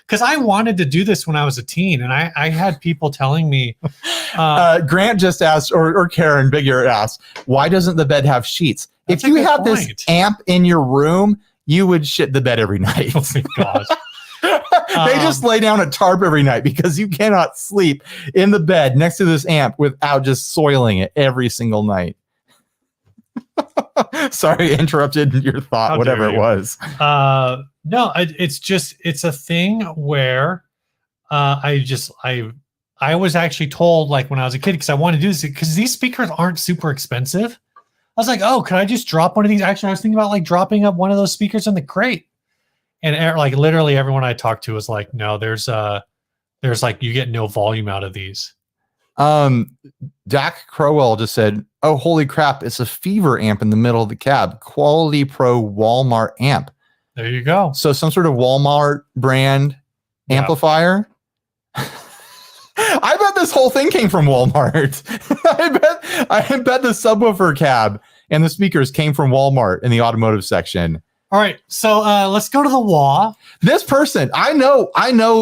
because I wanted to do this when I was a teen, and I had people telling me. Grant just asked, or Karen Big Ear asked, why doesn't the bed have sheets? If you have this amp in your room, you would shit the bed every night. Oh my gosh. They just lay down a tarp every night because you cannot sleep in the bed next to this amp without just soiling it every single night. Sorry, interrupted your thought, whatever it was. No, it's a thing where I was actually told, like when I was a kid, because I wanted to do this because these speakers aren't super expensive. I was like, oh, could I just drop one of these? Actually, I was thinking about like dropping up one of those speakers in the crate. And like literally everyone I talked to was like, no, there's like, you get no volume out of these. Dak Crowell just said, oh, holy crap, it's a Fever amp in the middle of the cab. Quality Pro Walmart amp. There you go. So some sort of Walmart brand amplifier. I bet this whole thing came from Walmart. I bet the subwoofer cab and the speakers came from Walmart in the automotive section. All right, so let's go to the wall. This person, I know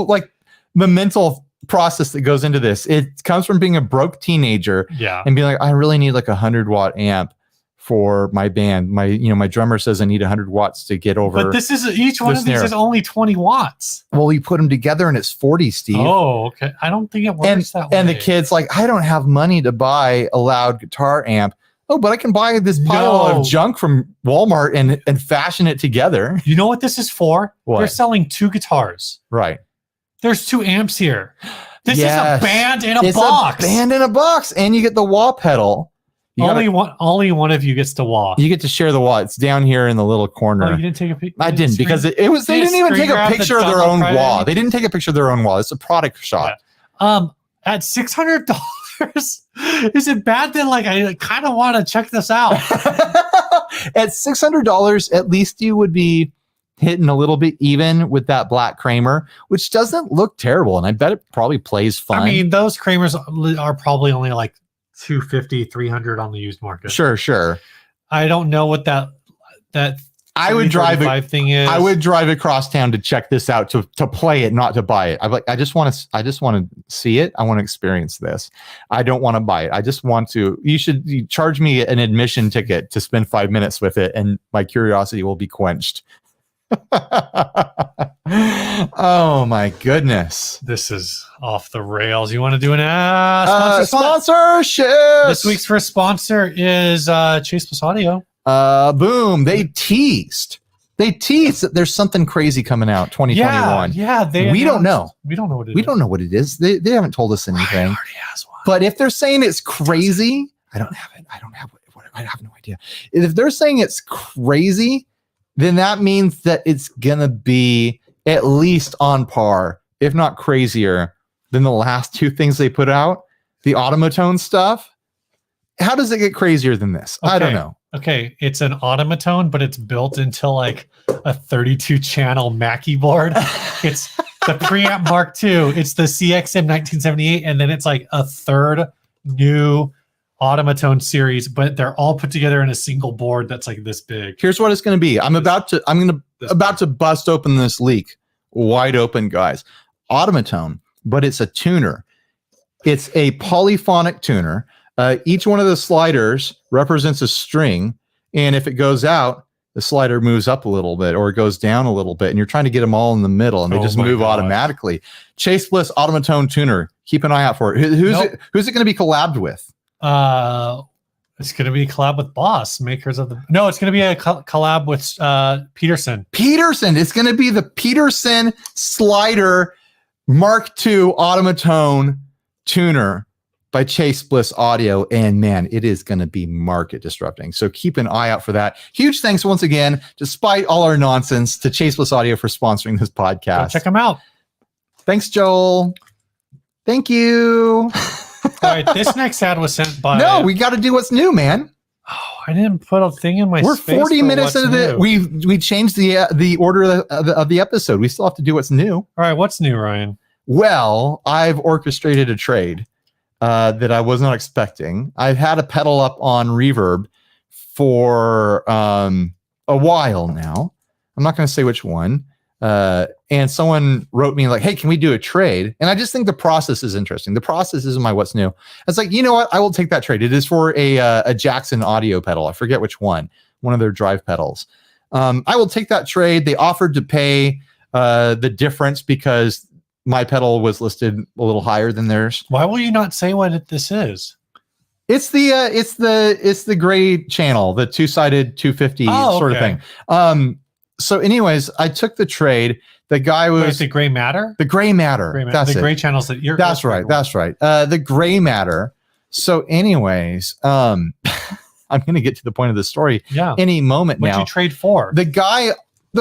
like the mental process that goes into this. It comes from being a broke teenager and being like, I really need like 100-watt amp for my band. My drummer says I need 100 watts to get over. But this is each one of these is only 20 watts. Well, you put them together and it's 40, Steve. Oh, okay. I don't think it works that way. And the kid's like, I don't have money to buy a loud guitar amp. Oh, but I can buy this pile of junk from Walmart and fashion it together. You know what this is for? What? They're selling 2 guitars. Right. There's 2 amps here. This is a band in a box. It's a band in a box, and you get the wah pedal. Only one of you gets to wah. You get to share the wah. It's down here in the little corner. Oh, you didn't take a picture? I didn't because it was. They didn't even take a picture of their own wah. They didn't take a picture of their own wah. It's a product shot. Yeah. At $600. Is it bad that like I kind of want to check this out? At $600, at least you would be hitting a little bit even with that black Kramer, which doesn't look terrible, and I bet it probably plays fun. I mean, those Kramers are probably only like $250, $300 on the used market. Sure. I don't know what that I would drive thing is. I would drive across town to check this out, to play it, not to buy it. I'm like, I just want to see it. I want to experience this. I don't want to buy it. I just want to. You charge me an admission ticket to spend 5 minutes with it, and my curiosity will be quenched. Oh my goodness, this is off the rails. You want to do an sponsorship? This week's first sponsor is Chase Plus Audio. Boom. They teased that there's something crazy coming out 2021. We don't know. We don't know what it is. We don't know what it is. They haven't told us anything. Ryan already has one. But if they're saying it's crazy, I don't have it. I I have no idea. If they're saying it's crazy, then that means that it's gonna be at least on par, if not crazier, than the last two things they put out. The Automatone stuff. How does it get crazier than this? Okay. I don't know. Okay, it's an Automatone, but it's built into like a 32-channel Mackie board. It's the Preamp Mark II. It's the CXM 1978, and then it's like a third new Automatone series, but they're all put together in a single board that's like this big. Here's what it's going to be. I'm about to bust open this leak wide open, guys. Automatone, but it's a tuner. It's a polyphonic tuner. Each one of the sliders represents a string, and if it goes out, the slider moves up a little bit or it goes down a little bit, and you're trying to get them all in the middle, and they just move automatically. Chase Bliss Automatone tuner. Keep an eye out for it. Who's it going to be collabed with? It's going to be a collab with Boss, makers of the. No, it's going to be a collab with Peterson. Peterson. It's going to be the Peterson slider Mark II Automatone tuner by Chase Bliss Audio, and man, it is going to be market disrupting. So keep an eye out for that. Huge thanks once again, despite all our nonsense, to Chase Bliss Audio for sponsoring this podcast. Go check them out. Thanks, Joel. Thank you. All right, this next ad was sent by. No, we got to do what's new, man. Oh, I didn't put a thing in my. We're space 40 minutes into new. we changed the order of the episode. We still have to do what's new. All right, what's new, Ryan? Well, I've orchestrated a trade that I was not expecting. I've had a pedal up on Reverb for a while now. I'm not going to say which one. And someone wrote me like, hey, can we do a trade? And I just think the process is interesting. The process is my what's new. It's like, you know what? I will take that trade. It is for a Jackson audio pedal. I forget which one of their drive pedals. I will take that trade. They offered to pay the difference because my pedal was listed a little higher than theirs. Why will you not say what this is? It's the gray channel, the two-sided 250 sort of thing. So anyways, I took the trade. The guy was the gray matter. The gray matter. That's the it. gray channels that you're. That's right. That's right. The gray matter. So anyways, I'm going to get to the point of the story. Yeah. Any moment now. What'd you trade for? The guy.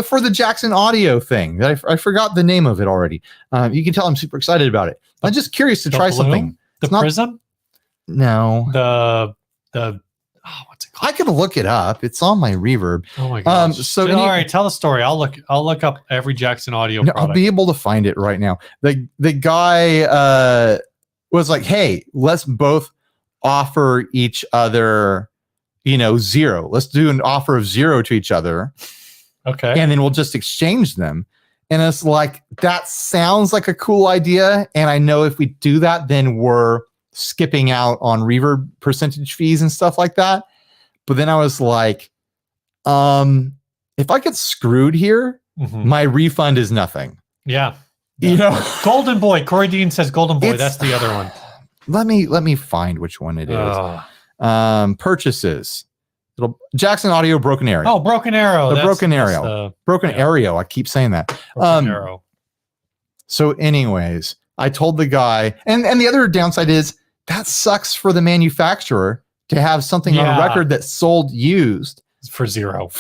For the Jackson audio thing that I forgot the name of it already. You can tell I'm super excited about it. I'm just curious to try something. The Prism? No. What's it called? I could look it up. It's on my Reverb. Oh my gosh. So all right, tell the story. I'll look up every Jackson audio product. I'll be able to find it right now. The guy was like, hey, let's both offer each other, 0. Let's do an offer of 0 to each other. Okay. And then we'll just exchange them. And it's like, that sounds like a cool idea. And I know if we do that, then we're skipping out on Reverb percentage fees and stuff like that. But then I was like, if I get screwed here, my refund is nothing. Yeah. Golden Boy. Corey Dean says Golden Boy. That's the other one. Let me find which one it is. Purchases. Jackson Audio Broken Arrow. Oh, Broken Arrow. Broken Arrow. Broken Arrow. I keep saying that. Broken Arrow. So anyways, I told the guy, and the other downside is that sucks for the manufacturer to have something on a record that's sold used for 0.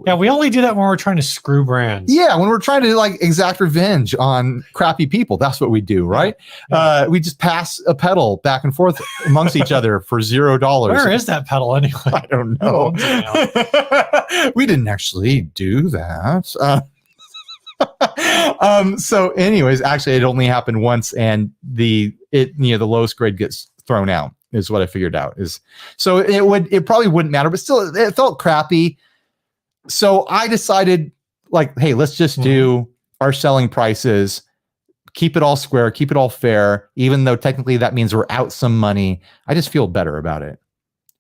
Yeah, we only do that when we're trying to screw brands. Yeah, when we're trying to exact revenge on crappy people, that's what we do, right? Yeah. We just pass a pedal back and forth amongst each other for $0. Where is that pedal anyway? I don't know. We didn't actually do that. So anyways, actually it only happened once, and the lowest grade gets thrown out is what I figured out. So it probably wouldn't matter, but still it felt crappy. So I decided hey, let's just do our selling prices, keep it all square, keep it all fair, even though technically that means we're out some money. I just feel better about it.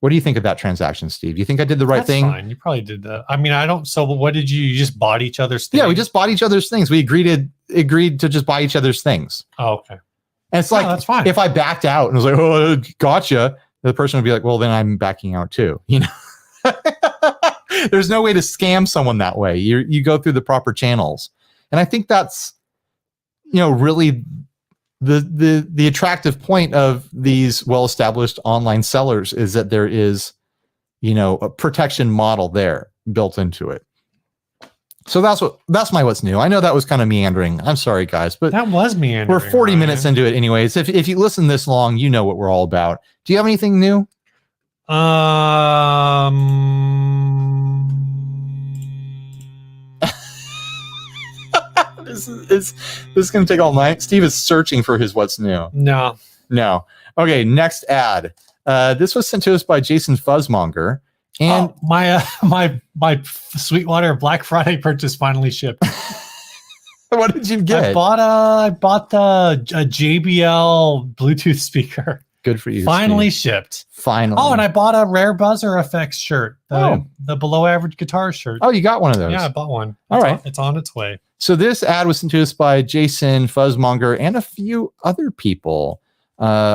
What do you think of that transaction, Steve? You think I did the right thing? Fine. You probably did that. I mean, I don't. So what did you just bought each other's things? Yeah, we just bought each other's things. We agreed to just buy each other's things. Oh, okay. And it's that's fine. If I backed out and was like, oh, gotcha, the person would be like, well, then I'm backing out too. There's no way to scam someone that way. You go through the proper channels. And I think that's, really the attractive point of these well-established online sellers is that there is a protection model there built into it. So that's my what's new. I know that was kind of meandering. I'm sorry, guys, but that was meandering. We're 40 minutes into it anyways. If you listen this long, you know what we're all about. Do you have anything new? This is going to take all night. Steve is searching for his what's new. No. Okay, next ad. This was sent to us by Jason Fuzzmonger. And my Sweetwater Black Friday purchase finally shipped. What did you get? I bought the JBL Bluetooth speaker. Good for you. Finally Steve. Shipped. Finally. Oh, and I bought a Rare Buzzer Effects shirt. The below average guitar shirt. Oh, you got one of those? Yeah, I bought one. It's on its way. So this ad was sent to us by Jason Fuzzmonger and a few other people.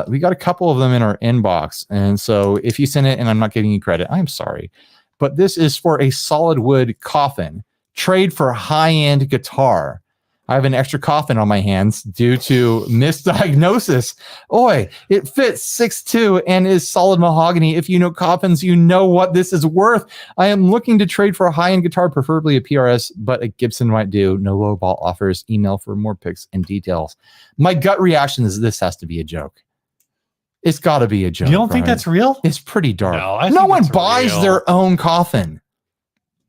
We got a couple of them in our inbox. And so if you send it and I'm not giving you credit, I'm sorry. But this is for a solid wood coffin. Trade for high-end guitar. I have an extra coffin on my hands due to misdiagnosis. Oi, it fits 6'2" and is solid mahogany. If you know coffins, you know what this is worth. I am looking to trade for a high-end guitar, preferably a PRS, but a Gibson might do. No lowball offers. Email for more pics and details. My gut reaction is this has to be a joke. It's got to be a joke. You don't think that's real? It's pretty dark. No one buys their own coffin.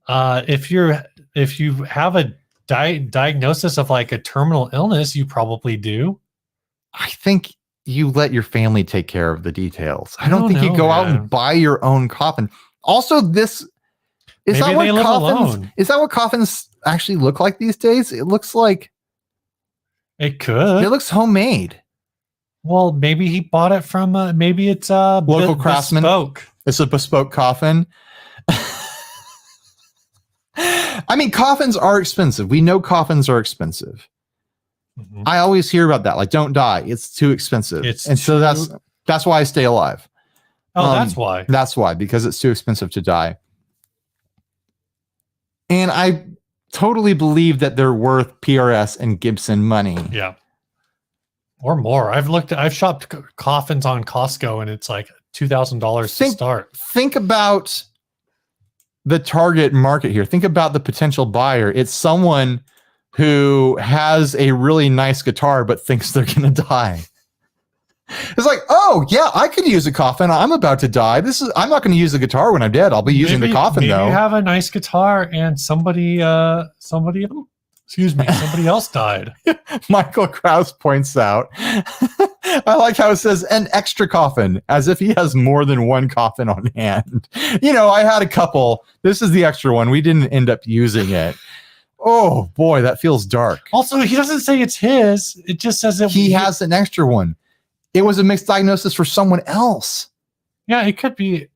If you have a diagnosis of like a terminal illness, you probably do. I think you let your family take care of the details. I don't think you go out and buy your own coffin. Also, is that what coffins actually look like these days? It looks like it could. It looks homemade. Well, maybe he bought it from maybe it's a local craftsman. Bespoke. It's a bespoke coffin. I mean, coffins are expensive. We know coffins are expensive. Mm-hmm. I always hear about that. Like, don't die. It's too expensive. So that's why I stay alive. Oh, that's why. That's why, because it's too expensive to die. And I totally believe that they're worth PRS and Gibson money. Yeah. Or more. I've shopped coffins on Costco and it's like $2,000 to start. Think about the target market here. Think about the potential buyer. It's someone who has a really nice guitar but thinks they're going to die. It's like, oh yeah, I could use a coffin. I'm about to die. I'm not going to use the guitar when I'm dead. I'll be using the coffin though. Maybe you have a nice guitar and somebody else died. Michael Krause points out, I like how it says an extra coffin, as if he has more than one coffin on hand. I had a couple. This is the extra one. We didn't end up using it. Oh boy, that feels dark. Also, he doesn't say it's his. It just says that he has an extra one. It was a mixed diagnosis for someone else. Yeah, it could be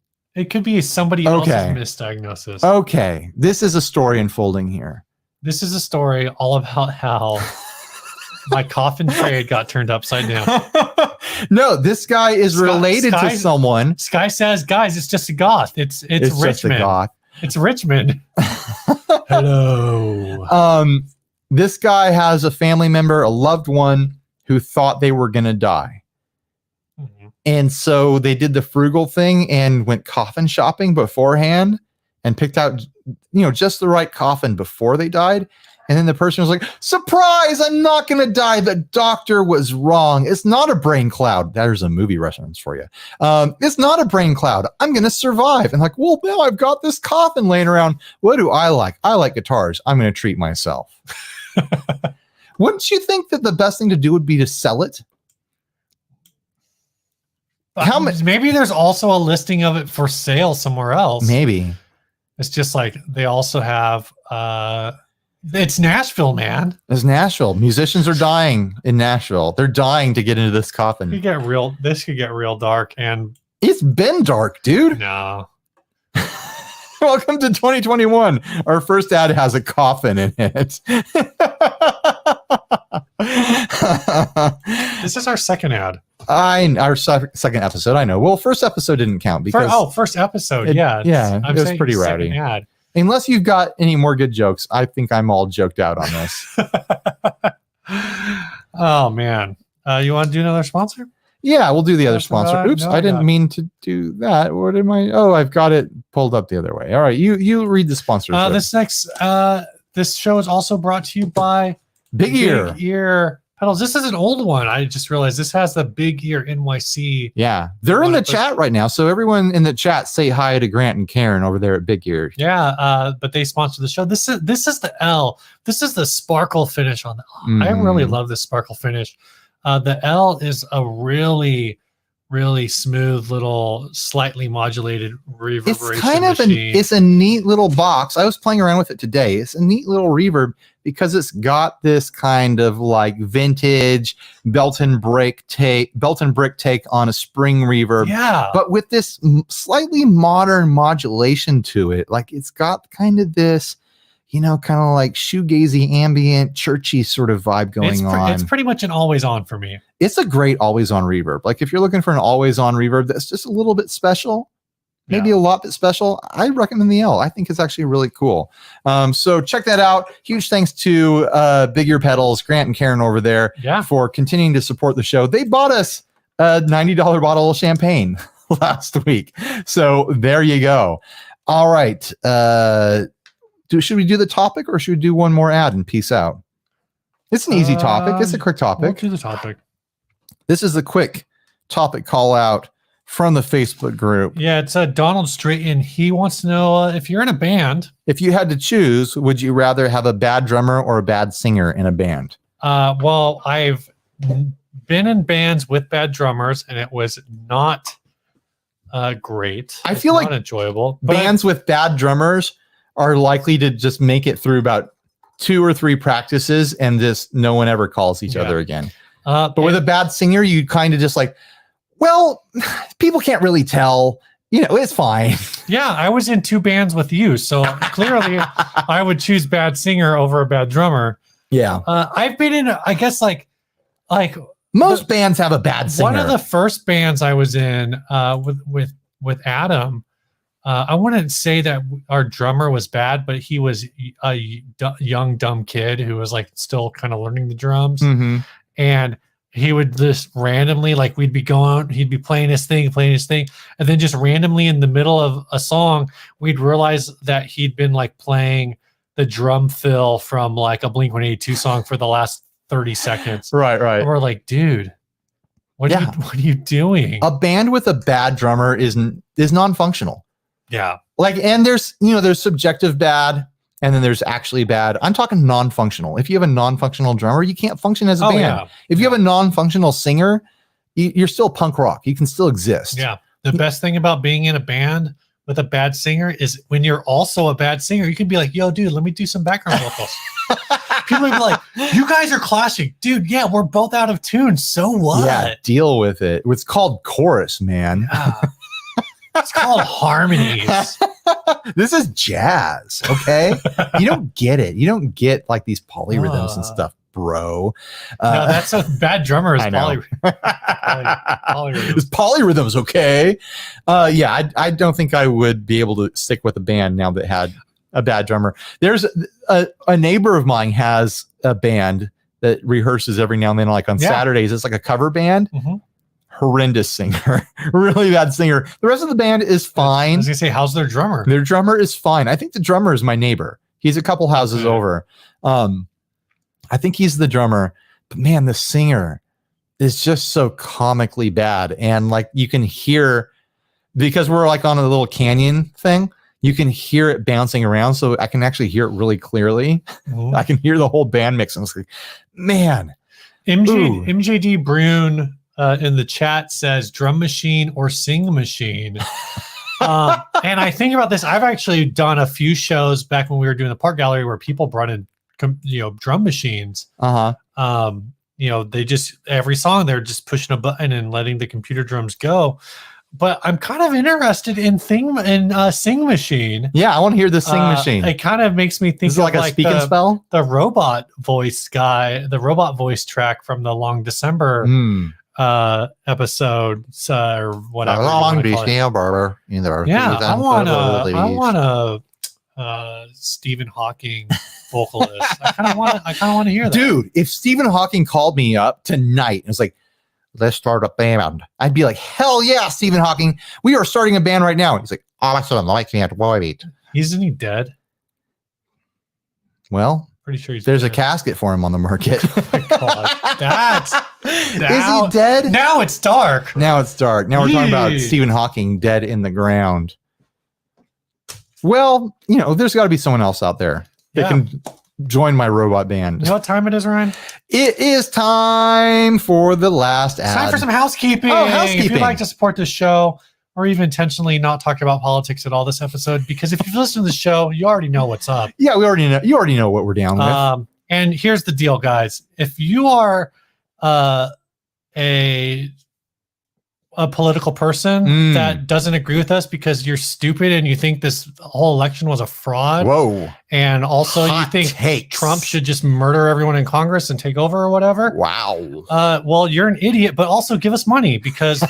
somebody else's misdiagnosis. Okay, this is a story unfolding here. This is a story all about how my coffin trade got turned upside down. No, this guy is related to someone. Sky says, guys, it's just a goth. It's Richmond. Just a goth. It's Richmond. Hello. This guy has a family member, a loved one, who thought they were going to die. Mm-hmm. And so they did the frugal thing and went coffin shopping beforehand and picked out, just the right coffin before they died. And then the person was like, surprise, I'm not going to die. The doctor was wrong. It's not a brain cloud. There's a movie reference for you. It's not a brain cloud. I'm going to survive. And like, well, now I've got this coffin laying around. What do I like? I like guitars. I'm going to treat myself. Wouldn't you think that the best thing to do would be to sell it? Maybe there's also a listing of it for sale somewhere else. Maybe. It's just like they also have it's Nashville, man. It's Nashville. Musicians are dying in Nashville. They're dying to get into this coffin. This could get real dark, and it's been dark, dude. No. Welcome to 2021. Our first ad has a coffin in it. This is our second ad. Our second episode, I know. Well, first episode didn't count because first episode, it was pretty rowdy. Ad. Unless you've got any more good jokes, I think I'm all joked out on this. Oh man, you want to do another sponsor? Yeah, we'll do the other sponsor. Oops, No, I didn't mean to do that. What am I? Oh, I've got it pulled up the other way. All right, you read the sponsor. This show is also brought to you by Big Ear pedals. This is an old one. I just realized this has the Big Ear NYC. Yeah, they're in the chat right now. So everyone in the chat, say hi to Grant and Karen over there at Big Ear. Yeah, but they sponsor the show. This is the L. This is the sparkle finish on the. I really love this sparkle finish. The L is a really, really smooth little, slightly modulated reverberation. It's kind of it's a neat little box. I was playing around with it today. It's a neat little reverb because it's got this kind of like vintage belt and brick take on a spring reverb. Yeah, but with this slightly modern modulation to it. Like it's got kind of this, kind of like shoegazy, ambient, churchy sort of vibe going on. It's pretty much an always on for me. It's a great always on reverb. Like if you're looking for an always on reverb that's just a little bit special, maybe a lot bit special, I recommend the L. I think it's actually really cool. So check that out. Huge thanks to Big Ear Pedals, Grant and Karen over there for continuing to support the show. They bought us a $90 bottle of champagne last week. So there you go. All right. Should we do the topic or should we do one more ad and peace out? It's an easy topic. It's a quick topic. We'll do the topic. This is the quick topic call out from the Facebook group. Yeah, it's Donald Straighton. He wants to know if you're in a band. If you had to choose, would you rather have a bad drummer or a bad singer in a band? Well, I've been in bands with bad drummers, and it was not great. I feel like not enjoyable. Bands with bad drummers are likely to just make it through about 2 or 3 practices and just no one ever calls each other again. But with a bad singer, you kind of just like, well, people can't really tell, it's fine. Yeah, I was in 2 bands with you, so clearly I would choose bad singer over a bad drummer. Yeah. I've been in, I guess, like most bands have a bad singer. One of the first bands I was in with Adam, I wouldn't say that our drummer was bad, but he was a young, dumb kid who was like still kind of learning the drums. Mm-hmm. And he would just randomly, like he'd be playing his thing, and then just randomly in the middle of a song, we'd realize that he'd been like playing the drum fill from like a Blink-182 song for the last 30 seconds. Right. And we're like, dude, what are you doing? A band with a bad drummer is non-functional. Yeah. Like, and there's subjective bad, and then there's actually bad. I'm talking non-functional. If you have a non-functional drummer, you can't function as a band. Yeah. If you have a non-functional singer, you're still punk rock. You can still exist. Yeah. The best thing about being in a band with a bad singer is when you're also a bad singer, you can be like, yo, dude, let me do some background vocals. People would be like, you guys are clashing. Dude, yeah, we're both out of tune. So what? Yeah, deal with it. It's called chorus, man. Yeah. It's called harmonies. This is jazz, okay? You don't get it. You don't get like these polyrhythms and stuff, bro. No, that's a bad drummer. Is polyrhythms. It's polyrhythms, okay? I don't think I would be able to stick with a band now that had a bad drummer. There's a neighbor of mine has a band that rehearses every now and then, like on Saturdays. It's like a cover band. Mm-hmm. Horrendous singer, really bad singer. The rest of the band is fine. I was gonna say, how's their drummer? Their drummer is fine. I think the drummer is my neighbor. He's a couple houses over. I think he's the drummer, but man, the singer is just so comically bad. And like you can hear, because we're like on a little canyon thing, you can hear it bouncing around. So I can actually hear it really clearly. Mm-hmm. I can hear the whole band mix. And it's like, man. MJD Brune in the chat says drum machine or sing machine. And I think about this. I've actually done a few shows back when we were doing the Park Gallery where people brought in, drum machines. They just, every song they're just pushing a button and letting the computer drums go. But I'm kind of interested in sing machine. Yeah, I want to hear the sing machine. It kind of makes me think of like a speak and spell. The robot voice guy, the robot voice track from the Long December episode or whatever. Long December. Yeah, I want a Stephen Hawking vocalist. I kind of want to hear that. Dude, if Stephen Hawking called me up tonight and was like, let's start a band. I'd be like, hell yeah, Stephen Hawking. We are starting a band right now. He's like, awesome. I can't wait. Isn't he dead? Well, pretty sure there's dead. A casket for him on the market. Oh my God. Is he dead? Now it's dark. Now it's dark. Now we're talking about Stephen Hawking dead in the ground. Well, there's got to be someone else out there that can join my robot band. You know what time it is, Ryan? It is time for the last ad. It's time for some housekeeping. Oh, housekeeping. If you'd like to support this show, or even intentionally not talk about politics at all this episode, because if you've listened to the show, you already know what's up. Yeah, we already know. You already know what we're down with. And here's the deal, guys. If you are a political person that doesn't agree with us because you're stupid and you think this whole election was a fraud. Whoa. And also you think Trump should just murder everyone in Congress and take over or whatever. Wow. Well, you're an idiot, but also give us money because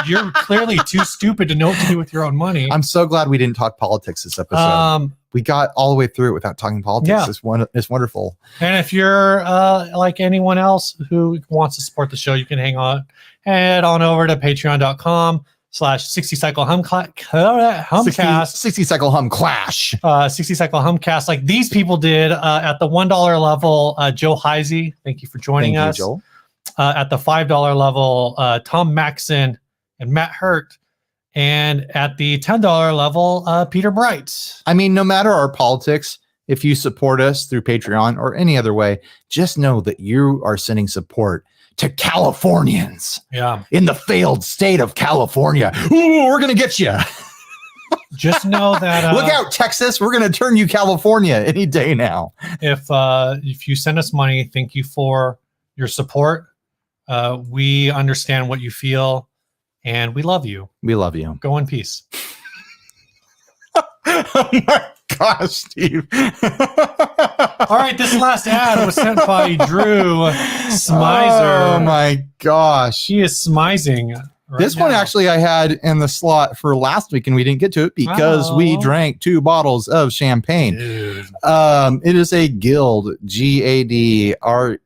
you're clearly too stupid to know what to do with your own money. I'm so glad we didn't talk politics this episode. We got all the way through it without talking politics. Yeah. It's wonderful. And if you're like anyone else who wants to support the show, you can head on over to patreon.com/60cycle humcast. 60 cycle hum clash. 60 cycle humcast, like these people did at the $1 level. Joe Heisey, thank you for joining us. Joel. At the $5 level, Tom Maxon and Matt Hurt. And at the $10 level, Peter Bright. I mean, no matter our politics, if you support us through Patreon or any other way, just know that you are sending support to Californians. Yeah. In the failed state of California. Ooh, we're going to get you. Just know that. Look out, Texas. We're going to turn you California any day now. If you send us money, thank you for your support. We understand what you feel. And we love you. We love you. Go in peace. Oh my gosh, Steve. All right, this last ad was sent by Drew Smizer. Oh my gosh. She is smizing. This one actually I had in the slot for last week and we didn't get to it because we drank 2 bottles of champagne. Dude. It is a Guild GADRE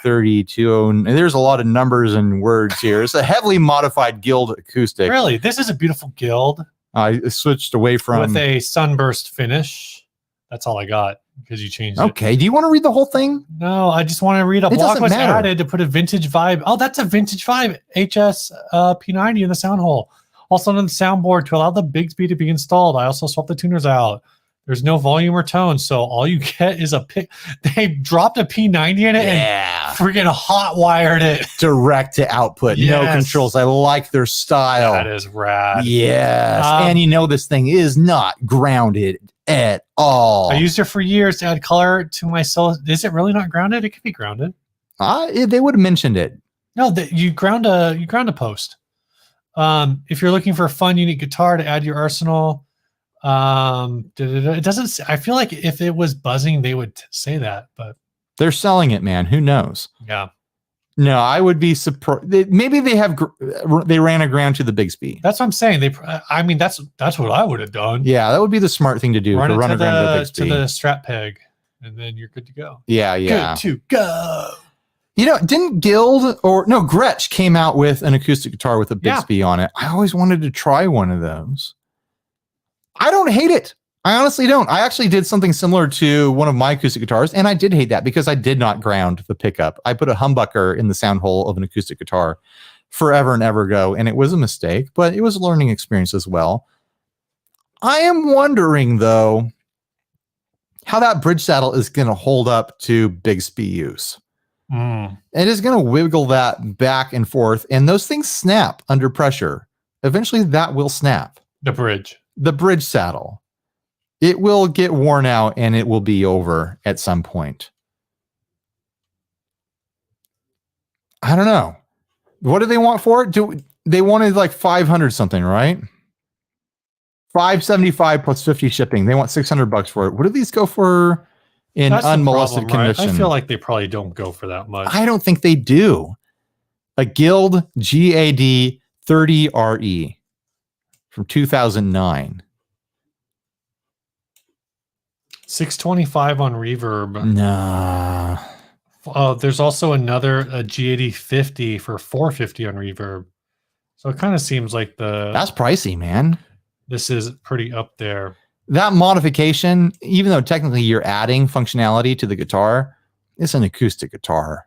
32. There's a lot of numbers and words here. It's a heavily modified Guild acoustic. Really? This is a beautiful Guild. I switched away from with a sunburst finish. That's all I got because you changed it. Okay. Do you want to read the whole thing? No, I just want to read a block was added to put a vintage vibe. Oh, that's a vintage vibe. HS P90 in the sound hole. Also on the soundboard to allow the Bigsby to be installed. I also swapped the tuners out. There's no volume or tone, so all you get is a pick. They dropped a P90 in it and freaking hot wired it. Direct to output, no controls. I like their style. That is rad. Yes. And this thing is not grounded at all. I used it for years to add color to my solo. Is it really not grounded? It could be grounded. They would have mentioned it. No, you ground a post. If you're looking for a fun, unique guitar to add to your arsenal, it doesn't. I feel like if it was buzzing, they would say that, but they're selling it, man. Who knows? Yeah. No, I would be surprised. Maybe they ran a ground to the Bigsby. That's what I'm saying. That's what I would have done. Yeah, that would be the smart thing to do. Run to run a ground to the strap peg, and then you're good to go. Yeah. Good to go. Didn't Gretsch came out with an acoustic guitar with a Bigsby on it. I always wanted to try one of those. I don't hate it. I honestly don't. I actually did something similar to one of my acoustic guitars, and I did hate that because I did not ground the pickup. I put a humbucker in the sound hole of an acoustic guitar forever and ever ago, and it was a mistake, but it was a learning experience as well. I am wondering, though, how that bridge saddle is going to hold up to Bigsby use. It is going to wiggle that back and forth, and those things snap under pressure. Eventually, that will snap. The bridge saddle. It will get worn out and it will be over at some point. I don't know. What do they want for it? They wanted like 500 something, right? 575 plus 50 shipping. They want $600 for it. What do these go for in unmolested condition? Right? I feel like they probably don't go for that much. I don't think they do. A Guild GAD 30RE from 2009. 625 on Reverb. Nah. There's also another G8050 for $450 on Reverb. So it kind of seems like that's pricey, man. This is pretty up there. That modification, even though technically you're adding functionality to the guitar, it's an acoustic guitar.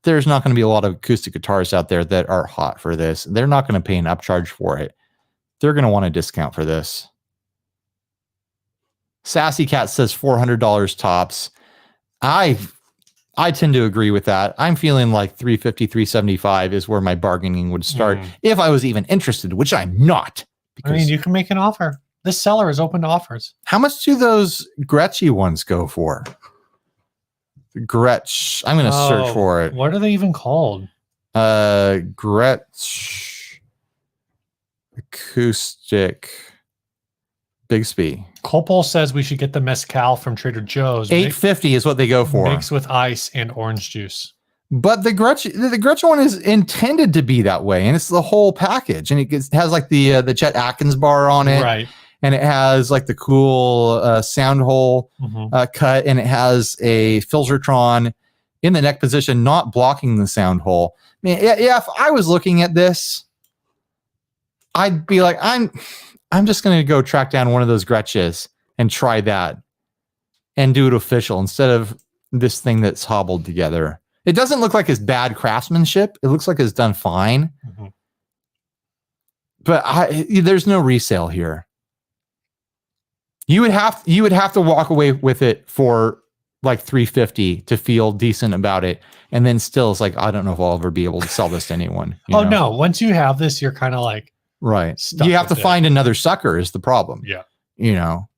There's not going to be a lot of acoustic guitars out there that are hot for this. They're not going to pay an upcharge for it. They're going to want a discount for this. Sassy Cat says $400 tops. I tend to agree with that. I'm feeling like $350, $375 is where my bargaining would start if I was even interested, which I'm not. I mean, you can make an offer. This seller is open to offers. How much do those Gretsch ones go for? Gretsch. I'm going to search for it. What are they even called? Gretsch acoustic Bigsby. Copel says we should get the mezcal from Trader Joe's. $850 is what they go for. Mixed with ice and orange juice. But the Gretsch one is intended to be that way, and it's the whole package, and it has like the Chet Atkins bar on it, right? And it has like the cool sound hole cut, and it has a filtertron in the neck position, not blocking the sound hole. I mean, yeah, if I was looking at this, I'd be like, I'm just going to go track down one of those Gretsches and try that and do it official instead of this thing that's hobbled together. It doesn't look like it's bad craftsmanship. It looks like it's done fine. But there's no resale here. You would have to walk away with it for like $350 to feel decent about it. And then still it's like, I don't know if I'll ever be able to sell this to anyone. Oh, no. Once you have this, you're kind of like, right. You have to find another sucker is the problem. Yeah. You know,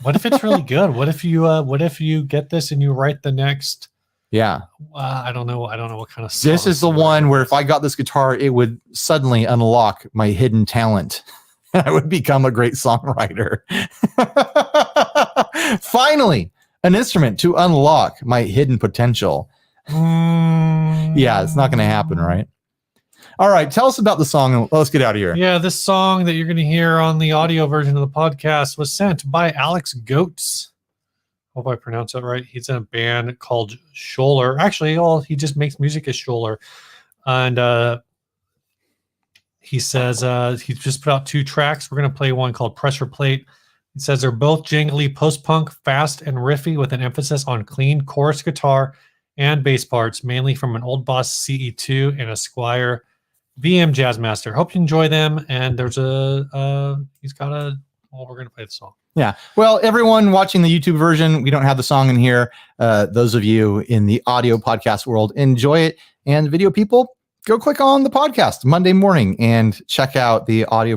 what if it's really good? What if you get this and you write the next? Yeah. I don't know. I don't know what kind of. This is the one where if I got this guitar, it would suddenly unlock my hidden talent. I would become a great songwriter. Finally, an instrument to unlock my hidden potential. Yeah, it's not going to happen, right? All right, tell us about the song and let's get out of here. Yeah, this song that you're going to hear on the audio version of the podcast was sent by Alex Goetz. Hope I pronounce that right. He's in a band called Scholler. Actually, he just makes music as Scholler. And he says he's just put out 2 tracks. We're going to play one called Pressure Plate. He says they're both jangly post-punk, fast and riffy with an emphasis on clean chorus guitar and bass parts, mainly from an Old Boss CE2 and a Squier VM Jazzmaster. Hope you enjoy them. And there's we're going to play the song. Yeah. Well, everyone watching the YouTube version, we don't have the song in here. Those of you in the audio podcast world, enjoy it. And video people, go click on the podcast Monday morning and check out the audio